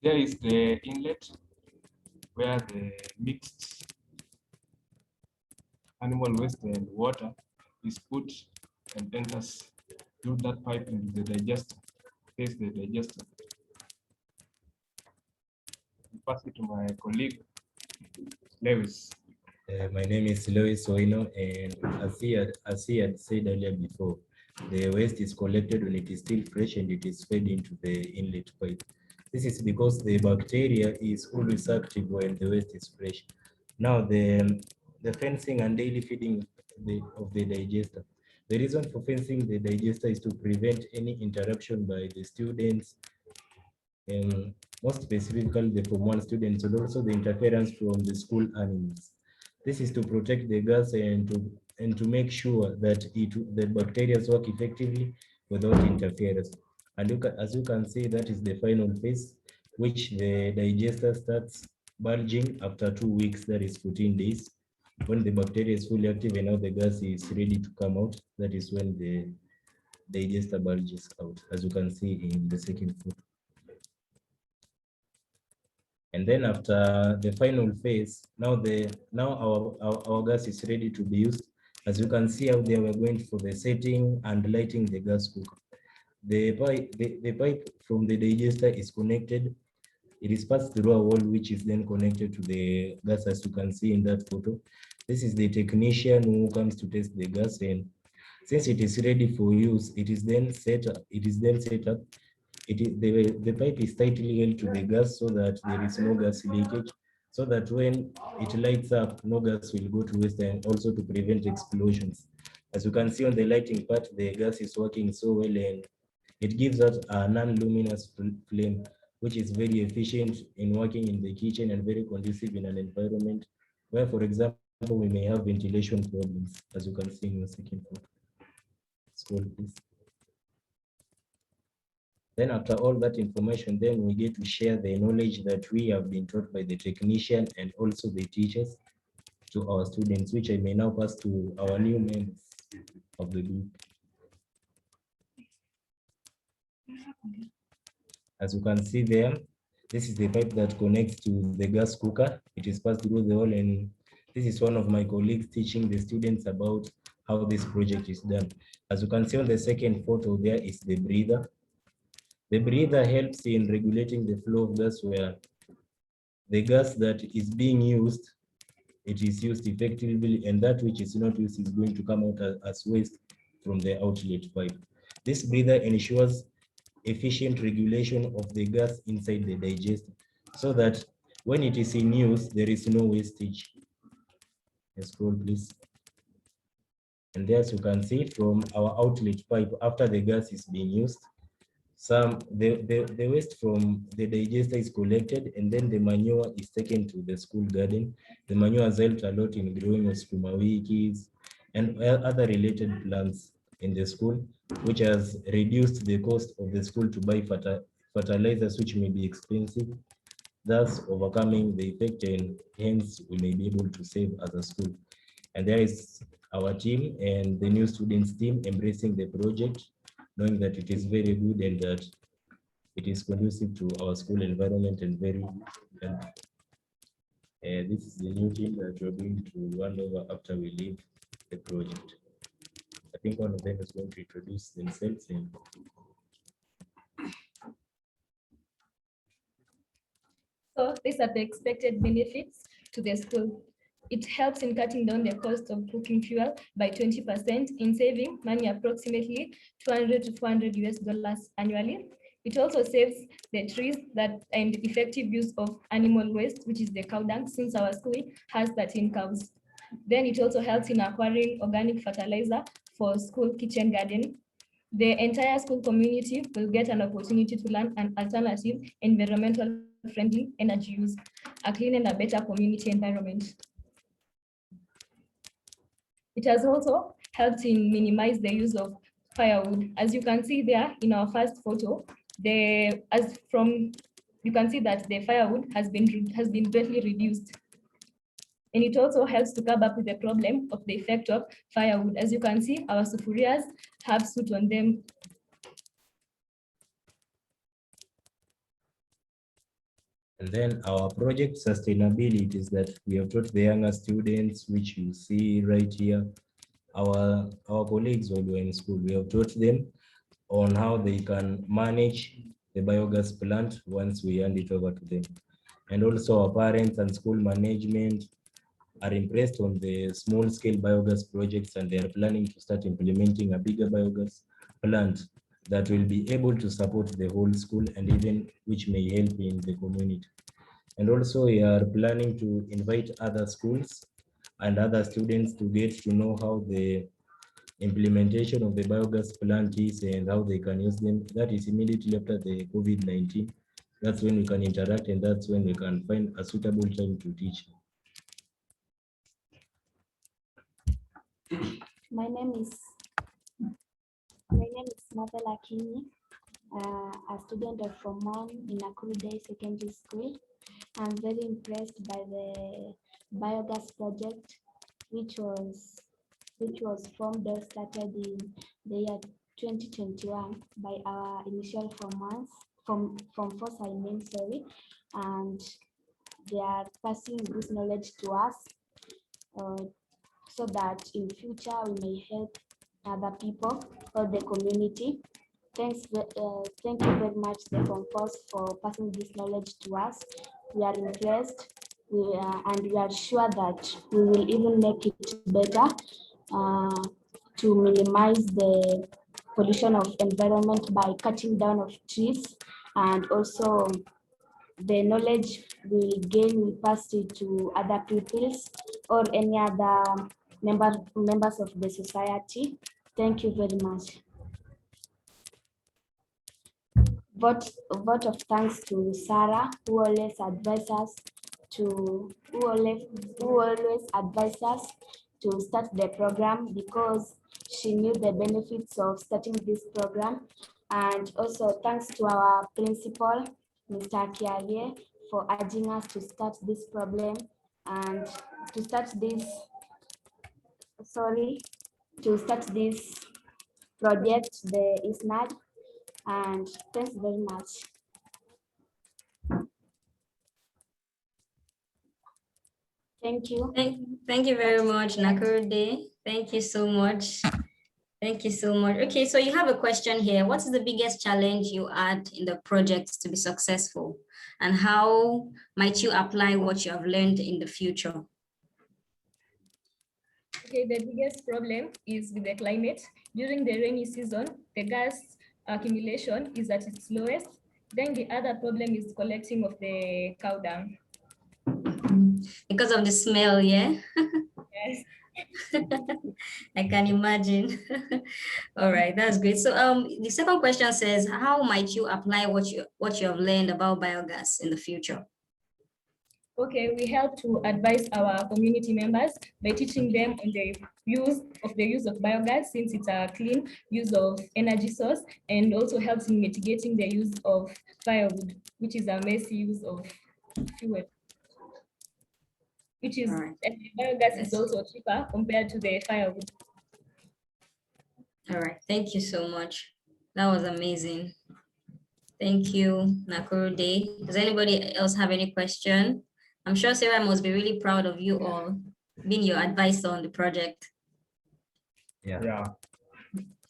Speaker 16: There is the inlet where the mixed animal waste and water is put and enters through that pipe into the digester. Here's the digester. I pass it to my colleague, Lewis.
Speaker 17: My name is Lewis Oino, and as he had said earlier before, the waste is collected when it is still fresh and it is fed into the inlet pipe. This is because the bacteria is always active when the waste is fresh. Now, the fencing and daily feeding of the digester. The reason for fencing the digester is to prevent any interruption by the students, and most specifically the Form 1 students, and also the interference from the school animals. This is to protect the gas and to make sure that the bacteria work effectively without interference. And as you can see, that is the final phase, which the digester starts bulging after 2 weeks, that is 14 days. When the bacteria is fully active and now the gas is ready to come out, that is when the digester bulges out, as you can see in the second photo. And then after the final phase, now our gas is ready to be used. As you can see out there, we're going for the setting and lighting the gas cooker. The pipe from the digester is connected. It is passed through a wall, which is then connected to the gas, as you can see in that photo. This is the technician who comes to test the gas, and since it is ready for use, it is then set up. The pipe is tightly held to the gas so that there is no gas leakage, so that when it lights up, no gas will go to waste, and also to prevent explosions. As you can see on the lighting part, the gas is working so well, and it gives us a non-luminous flame, which is very efficient in working in the kitchen and very conducive in an environment where, for example, we may have ventilation problems, as you can see in the second photo. Scroll, please. Then after all that information, then we get to share the knowledge that we have been taught by the technician and also the teachers to our students, which I may now pass to our new members of the group. As you can see there, this is the pipe that connects to the gas cooker. It is passed through the hole, and this is one of my colleagues teaching the students about how this project is done. As you can see on the second photo, there is the breather. The breather helps in regulating the flow of gas, where the gas that is being used, it is used effectively, and that which is not used is going to come out as waste from the outlet pipe. This breather ensures efficient regulation of the gas inside the digester, so that when it is in use, there is no wastage. Let's scroll, please. And as you can see from our outlet pipe, after the gas is being used, the waste from the digester is collected, and then the manure is taken to the school garden. The manure has helped a lot in growing of sukuma wikis and other related plants in the school, which has reduced the cost of the school to buy fertilizers, which may be expensive, thus overcoming the effect, and hence we may be able to save as a school. And there is our team and the new students team embracing the project, knowing that it is very good and that it is conducive to our school environment and very helpful. This is the new team that we're going to hand over after we leave the project. I think one of them is going to introduce themselves.
Speaker 18: So these are the expected benefits to the school. It helps in cutting down the cost of cooking fuel by 20%, in saving money approximately 200 to 400 US dollars annually. It also saves the trees and effective use of animal waste, which is the cow dung, since our school has 13 cows. Then it also helps in acquiring organic fertilizer for school kitchen garden. The entire school community will get an opportunity to learn an alternative, environmental friendly energy use, a clean and a better community environment. It has also helped in minimize the use of firewood. As you can see there in our first photo, you can see that the firewood has been greatly reduced. And it also helps to come up with the problem of the effect of firewood. As you can see, our sufurias have soot on them.
Speaker 17: And then our project sustainability is that we have taught the younger students, which you see right here, our colleagues while we're in school, we have taught them on how they can manage the biogas plant once we hand it over to them. And also our parents and school management are impressed on the small scale biogas projects, and they are planning to start implementing a bigger biogas plant that will be able to support the whole school and even which may help in the community. And also we are planning to invite other schools and other students to get to know how the implementation of the biogas plant is and how they can use them. That is immediately after the COVID-19. That's when we can interact, and that's when we can find a suitable time to teach.
Speaker 19: My name is Mabel Akinyi, a student of Form 1 in Nakuru Day Secondary School. I'm very impressed by the biogas project, which was formed or started in the year 2021 by our initial Form 4s, I mean, sorry, and they are passing this knowledge to us so that in future we may help other people or the community. Thank you very much, the Form 4s, for passing this knowledge to us. We are impressed, and we are sure that we will even make it better to minimize the pollution of environment by cutting down of trees, and also the knowledge we gain, we pass it to other peoples or any other members of the society. Thank you very much. Vote of thanks to Sarah, who always advises us to start the program, because she knew the benefits of starting this program. And also thanks to our principal, Mr. Kiarie, for urging us to start this problem and to start this project, the ISNAD. And thanks very much. Thank you.
Speaker 4: Thank you very much, Nakuru. Thank you so much. Thank you so much. Okay, so you have a question here. What is the biggest challenge you had in the project to be successful? And how might you apply what you have learned in the future?
Speaker 18: Okay, the biggest problem is with the climate. During the rainy season, the gas accumulation is at its lowest. Then the other problem is collecting of the cow dung.
Speaker 4: Because of the smell, yeah?
Speaker 18: Yes.
Speaker 4: I can imagine. All right, that's great. So the second question says, how might you apply what you have learned about biogas in the future?
Speaker 18: Okay, we help to advise our community members by teaching them on the use of biogas, since it's a clean use of energy source, and also helps in mitigating the use of firewood, which is a messy use of fuel. Which is, and biogas is also cheaper compared to the firewood.
Speaker 4: All right, thank you so much. That was amazing. Thank you, Nakuru. Does anybody else have any question? I'm sure Sarah must be really proud of you all being your advisor on the project.
Speaker 11: Yeah.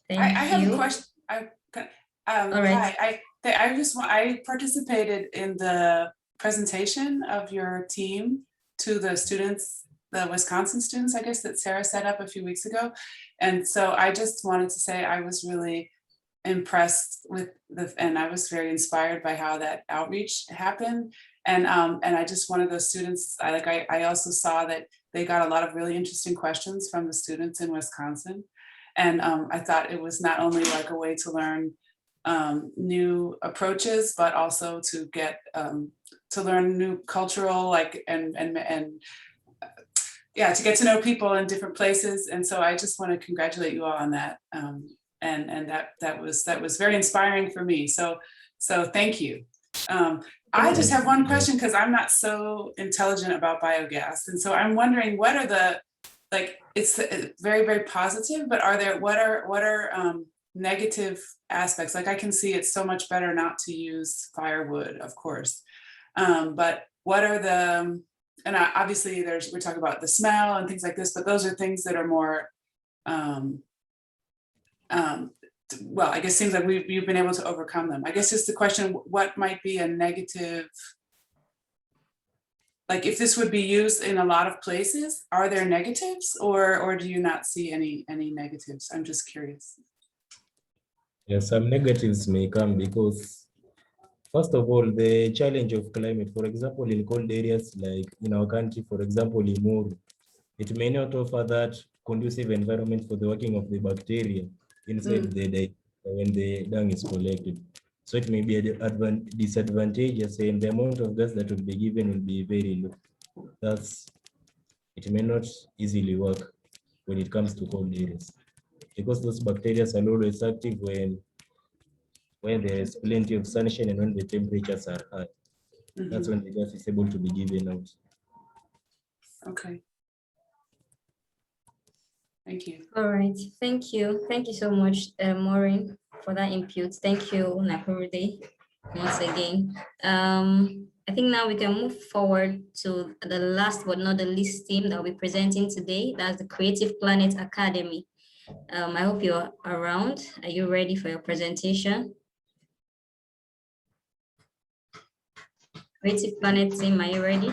Speaker 4: Thank
Speaker 11: I have
Speaker 4: you.
Speaker 11: a question.
Speaker 4: All right.
Speaker 11: Hi, I participated in the presentation of your team to the students, the Wisconsin students, I guess, that Sarah set up a few weeks ago. And so I just wanted to say I was really impressed with and I was very inspired by how that outreach happened. And I just, one of those students, I also saw that they got a lot of really interesting questions from the students in Wisconsin. And I thought it was not only like a way to learn new approaches, but also to get to learn new cultural, to get to know people in different places. And so I just want to congratulate you all on that. And that was very inspiring for me. So thank you. I just have one question, because I'm not so intelligent about biogas. And so I'm wondering, what are the, it's very, very positive, but what are negative aspects? Like, I can see it's so much better not to use firewood, of course. But what are the, and obviously we're talking about the smell and things like this, but those are things that are more, well, I guess seems like you've been able to overcome them. I guess just the question, what might be a negative, like if this would be used in a lot of places, are there negatives, or do you not see any negatives? I'm just curious.
Speaker 17: Yeah, some negatives may come because, first of all, the challenge of climate, for example, in cold areas like in our country, for example, in Moru, it may not offer that conducive environment for the working of the bacteria inside when the dung is collected. So it may be disadvantageous, and the amount of gas that will be given will be very low. Thus, it may not easily work. when it comes to cold areas, because those bacteria are always active when there is plenty of sunshine and when the temperatures are high. That's when the gas is able to be given out.
Speaker 11: Okay. Thank you.
Speaker 4: All right, thank you. Thank you so much, Maureen, for that input. Thank you, Nakurude, once again. I think now we can move forward to the last but not the least team that will be presenting today. That's the Creative Planet Academy. I hope you're around. Are you ready for your presentation? Creative Planet team, are you ready?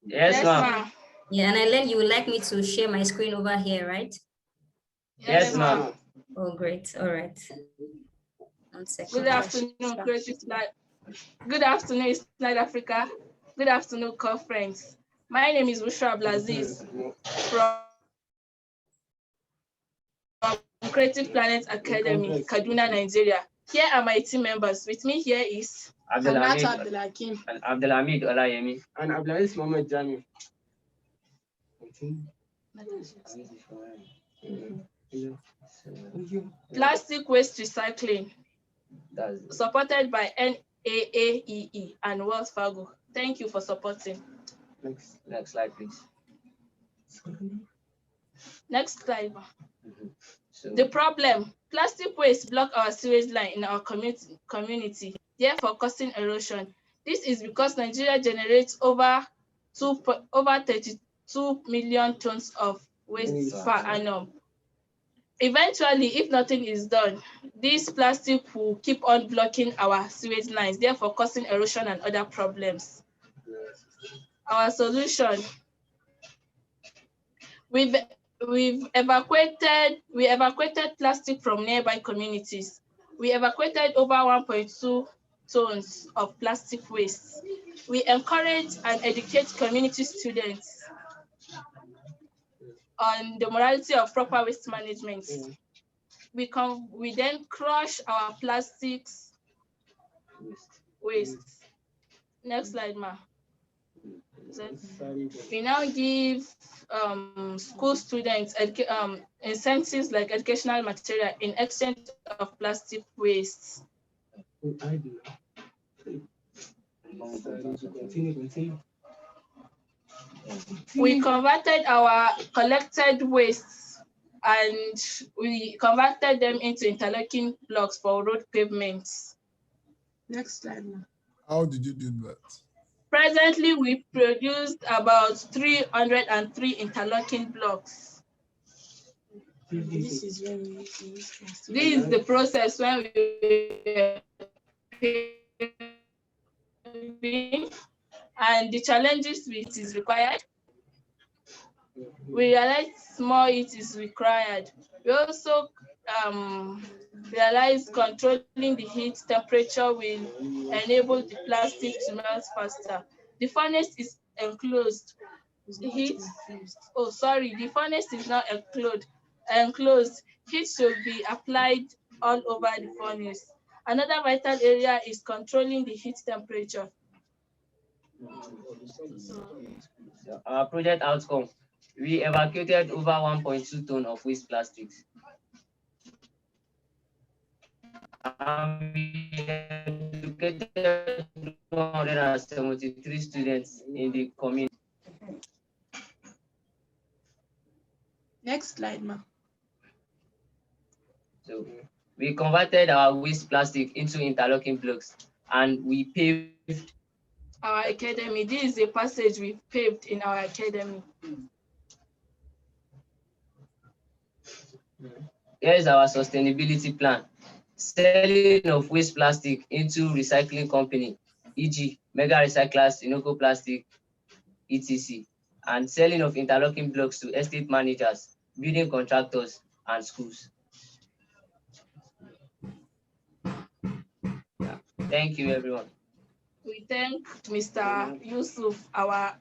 Speaker 20: Yes, ma'am.
Speaker 4: Yeah, and I learned you would like me to share my screen over here, right?
Speaker 20: Yes, ma'am.
Speaker 4: Oh, great. All right. 1 second.
Speaker 14: Good afternoon, Good afternoon, Slide Africa. Good afternoon, conference. My name is Bushra Abdulaziz from Creative Planet Academy, Kaduna, Nigeria. Here are my team members. With me here is
Speaker 20: Abdulhamid Olayemi.
Speaker 13: And Abdulaziz Mohammed Jami.
Speaker 14: Plastic Waste Recycling, supported by NAAEE and Wells Fargo. Thank you for supporting.
Speaker 20: Next slide, please.
Speaker 14: Next slide. The problem: plastic waste block our sewage line in our community, therefore causing erosion. This is because Nigeria generates over 32 million tons of waste per annum. Eventually, if nothing is done, this plastic will keep on blocking our sewage lines, therefore causing erosion and other problems. Our solution: we evacuated plastic from nearby communities. We evacuated over 1.2 tons of plastic waste. We encourage and educate community students on the morality of proper waste management. We then crush our plastics waste. Next slide, ma. We now give school students incentives like educational material in exchange of plastic waste. We converted our collected wastes and we converted them into interlocking blocks for road pavements. Next slide.
Speaker 3: How did you do that?
Speaker 14: Presently, we produced about 303 interlocking blocks. This is the process when we and the challenges which is required. We realized more it is required. We also realized controlling the heat temperature will enable the plastic to melt faster. The furnace is enclosed. The furnace is not enclosed. Heat should be applied all over the furnace. Another vital area is controlling the heat temperature.
Speaker 20: So our project outcome: we evacuated over 1.2 tons of waste plastics. We educated 273 students in the community.
Speaker 14: Next slide, ma'am.
Speaker 20: So we converted our waste plastic into interlocking blocks and we paved
Speaker 14: our academy. This is a passage we paved in our academy.
Speaker 20: Here is our sustainability plan: selling of waste plastic into recycling company, e.g. Mega Recyclers, Inoko Plastic, etc. And selling of interlocking blocks to estate managers, building contractors, and schools. Yeah. Thank you, everyone.
Speaker 14: We thank Mr. Yusuf, our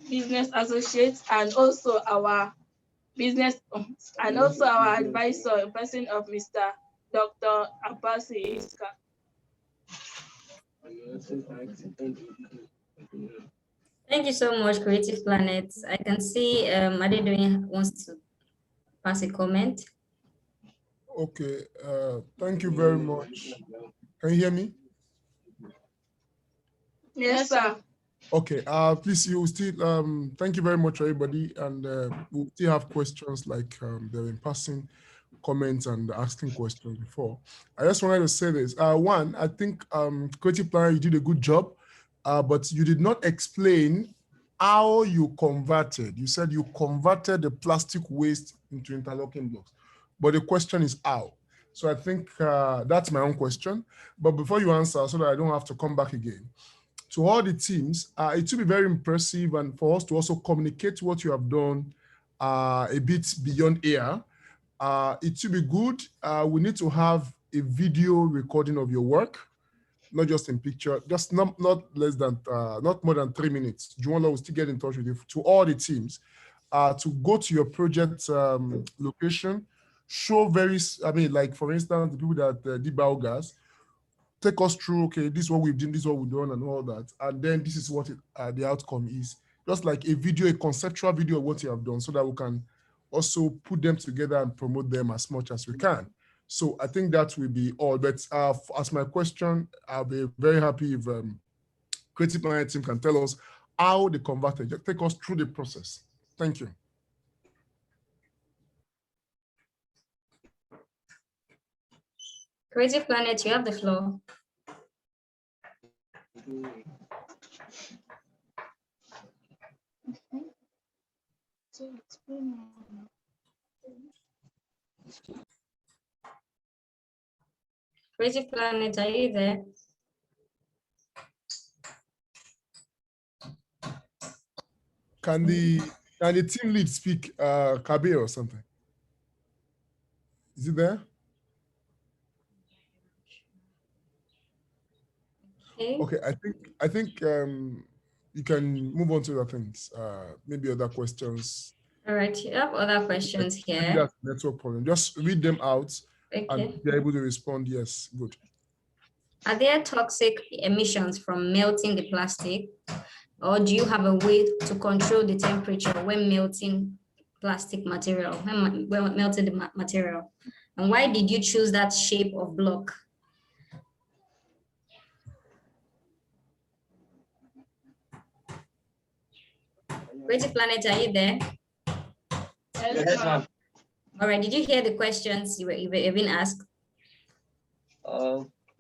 Speaker 14: business associate, and also our advisor, in person of Mr. Dr. Abbasi Iska.
Speaker 4: Thank you so much, Creative Planet. I can see Adedoyin wants to pass a comment.
Speaker 3: Okay, thank you very much. Can you hear me?
Speaker 9: Yes, sir.
Speaker 3: Okay, please, you still, thank you very much, everybody. And we'll still have questions like they've been passing comments and asking questions before. I just wanted to say this. One, I think Creative Planner, you did a good job, but you did not explain how you converted. You said you converted the plastic waste into interlocking blocks, but the question is how. So I think that's my own question. But before you answer, so that I don't have to come back again, to all the teams, it will be very impressive and for us to also communicate what you have done a bit beyond air. It will be good. We need to have a video recording of your work, not just in picture, just not less than, not more than 3 minutes. Jumola will still get in touch with you, to all the teams, to go to your project location, show like for instance, the people that did biogas, take us through, okay, this is what we've done, this is what we've done and all that. And then this is what the outcome is. Just like a video, a conceptual video of what you have done so that we can also put them together and promote them as much as we can. So I think that will be all. But as my question, I'll be very happy if Creative Planner team can tell us how they converted. Just take us through the process. Thank you.
Speaker 4: Creative Planet, you have the floor. Creative Planet, are you there?
Speaker 3: Can the team lead speak Kabir or something? Is it there? Okay, I think you can move on to other things. Maybe other questions.
Speaker 4: All right, you have other questions here.
Speaker 3: That's network problem. Just read them out and
Speaker 4: Okay.
Speaker 3: be able to respond. Yes, good.
Speaker 4: Are there toxic emissions from melting the plastic, or do you have a way to control the temperature when melting plastic material, when melting the material? And why did you choose that shape of block? Creative Planet, are you there?
Speaker 20: Yes, ma'am.
Speaker 4: All right, did you hear the questions you were being asked?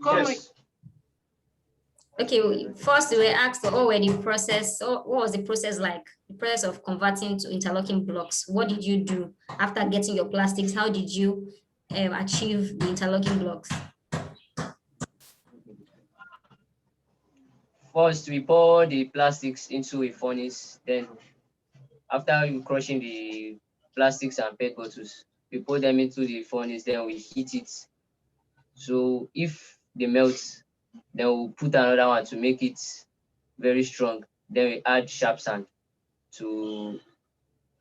Speaker 20: Yes.
Speaker 4: Okay, first we were asked, what were the process, what was the process like? The process of converting to interlocking blocks. What did you do after getting your plastics? How did you achieve the interlocking blocks?
Speaker 20: First, we pour the plastics into a furnace. Then, after we crushing the plastics and PET bottles, we pour them into the furnace. Then we heat it. So if they melt, then we'll put another one to make it very strong. Then we add sharp sand to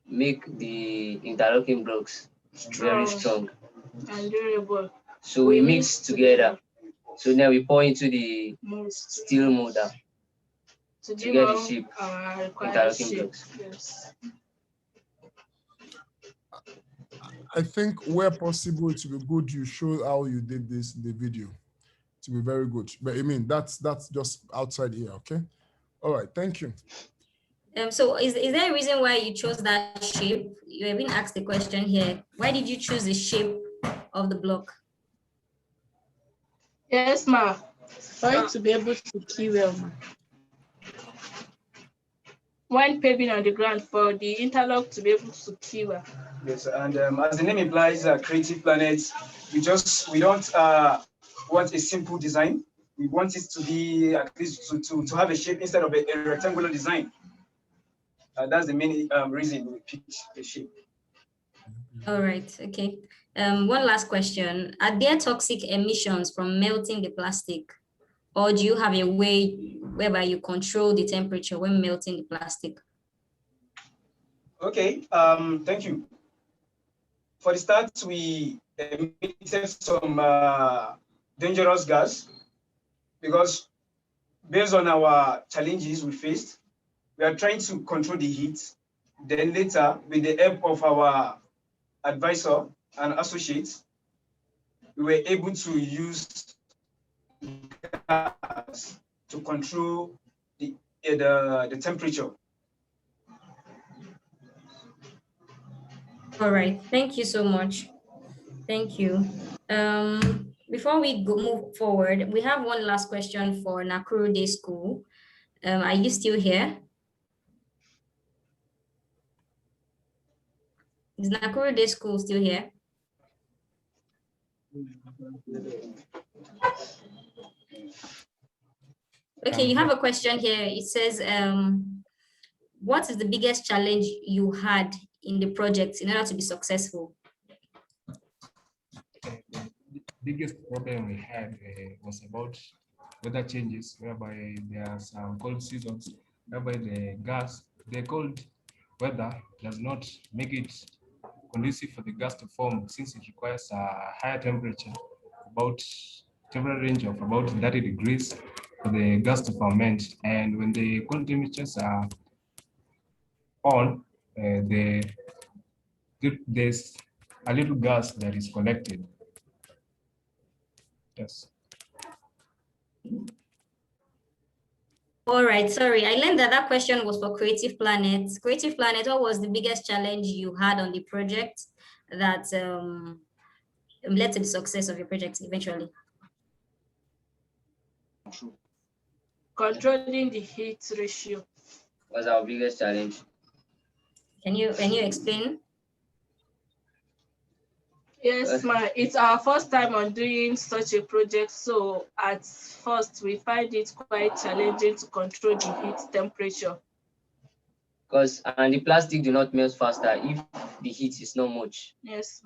Speaker 20: make the interlocking blocks very strong.
Speaker 9: And durable.
Speaker 20: So we mix together. So then we pour into the steel molder to get the shape, interlocking blocks.
Speaker 9: Yes.
Speaker 3: I think where possible, it will be good you show how you did this in the video. To be very good. But I mean, that's just outside here, okay? All right, thank you.
Speaker 4: So is there a reason why you chose that shape? You have been asked the question here. Why did you choose the shape of the block?
Speaker 9: Yes, ma'am. For it to be able to key well, ma'am. When paving on the ground, for the interlock to be able to key well.
Speaker 21: Yes, and as the name implies, Creative Planet, we don't want a simple design. We want it to be at least to have a shape instead of a rectangular design. That's the main reason we picked the shape.
Speaker 4: All right, okay. One last question. Are there toxic emissions from melting the plastic? Or do you have a way whereby you control the temperature when melting the plastic?
Speaker 21: Okay, thank you. For the start, we emitted some dangerous gas because based on our challenges we faced, we are trying to control the heat. Then later, with the help of our advisor and associates, we were able to use gas to control the temperature.
Speaker 4: All right, thank you so much. Thank you. Before we move forward, we have one last question for Nakuru Day School. Are you still here? Is Nakuru Day School still here? Okay, you have a question here. It says, what is the biggest challenge you had in the project in order to be successful?
Speaker 16: Biggest problem we had was about weather changes, whereby there are some cold seasons, whereby the cold weather does not make it conducive for the gas to form, since it requires a higher temperature, about temperature range of about 30 degrees for the gas to ferment. And when the cold temperatures are on, there's a little gas that is collected. Yes.
Speaker 4: All right, sorry, I learned that that question was for Creative Planet. Creative Planet, what was the biggest challenge you had on the project that led to the success of your project eventually?
Speaker 9: Controlling the heat ratio
Speaker 20: was our biggest challenge.
Speaker 4: Can you explain?
Speaker 9: Yes, it's our first time on doing such a project. So at first we find it quite challenging to control the heat temperature.
Speaker 20: Because the plastic do not melt faster if the heat is not much.
Speaker 9: Yes,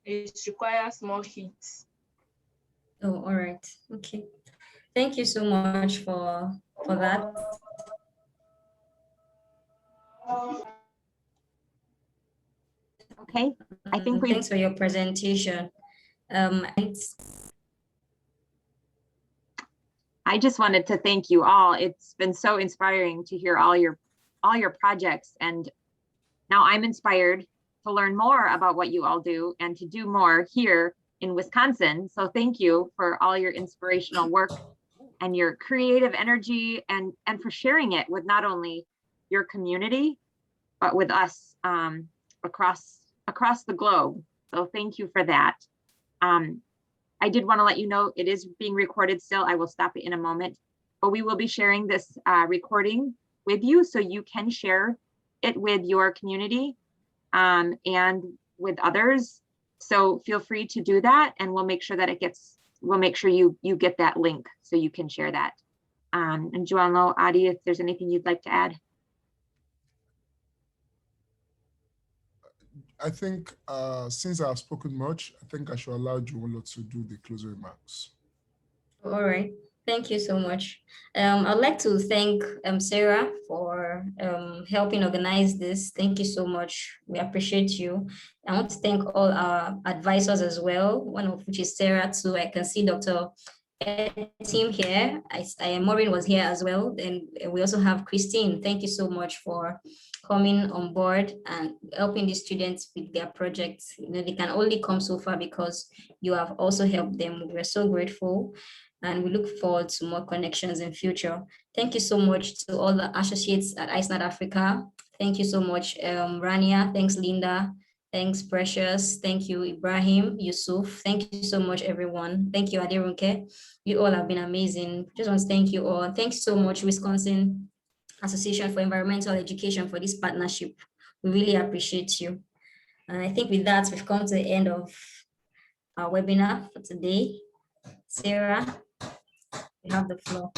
Speaker 9: it requires more heat.
Speaker 4: Oh, all right. Okay. Thank you so much for that.
Speaker 2: Okay, I think
Speaker 4: thanks for your presentation.
Speaker 2: I just wanted to thank you all. It's been so inspiring to hear all your projects, and now I'm inspired to learn more about what you all do and to do more here in Wisconsin. So thank you for all your inspirational work and your creative energy, and for sharing it with not only your community, but with us across the globe. So thank you for that. I did want to let you know it is being recorded still. I will stop it in a moment, but we will be sharing this recording with you so you can share it with your community and with others. So feel free to do that, and we'll make sure that we'll make sure you get that link so you can share that. And Joanlo, Adi, if there's anything you'd like to add.
Speaker 3: I think since I've spoken much, I think I should allow Joanlo to do the closing remarks.
Speaker 4: All right. Thank you so much. I'd like to thank Sarah for helping organize this. Thank you so much. We appreciate you. I want to thank all our advisors as well, one of which is Sarah too. I can see Dr. Team here. Maureen was here as well. And we also have Christine. Thank you so much for coming on board and helping the students with their projects. You know, they can only come so far because you have also helped them. We're so grateful, and we look forward to more connections in future. Thank you so much to all the associates at ICENAD Africa. Thank you so much, Rania. Thanks, Linda. Thanks, Precious. Thank you, Ibrahim, Yusuf. Thank you so much, everyone. Thank you, Adirunke. You all have been amazing. Just want to thank you all. Thanks so much, Wisconsin Association for Environmental Education, for this partnership. We really appreciate you. And I think with that, we've come to the end of our webinar for today. Sarah, you have the floor.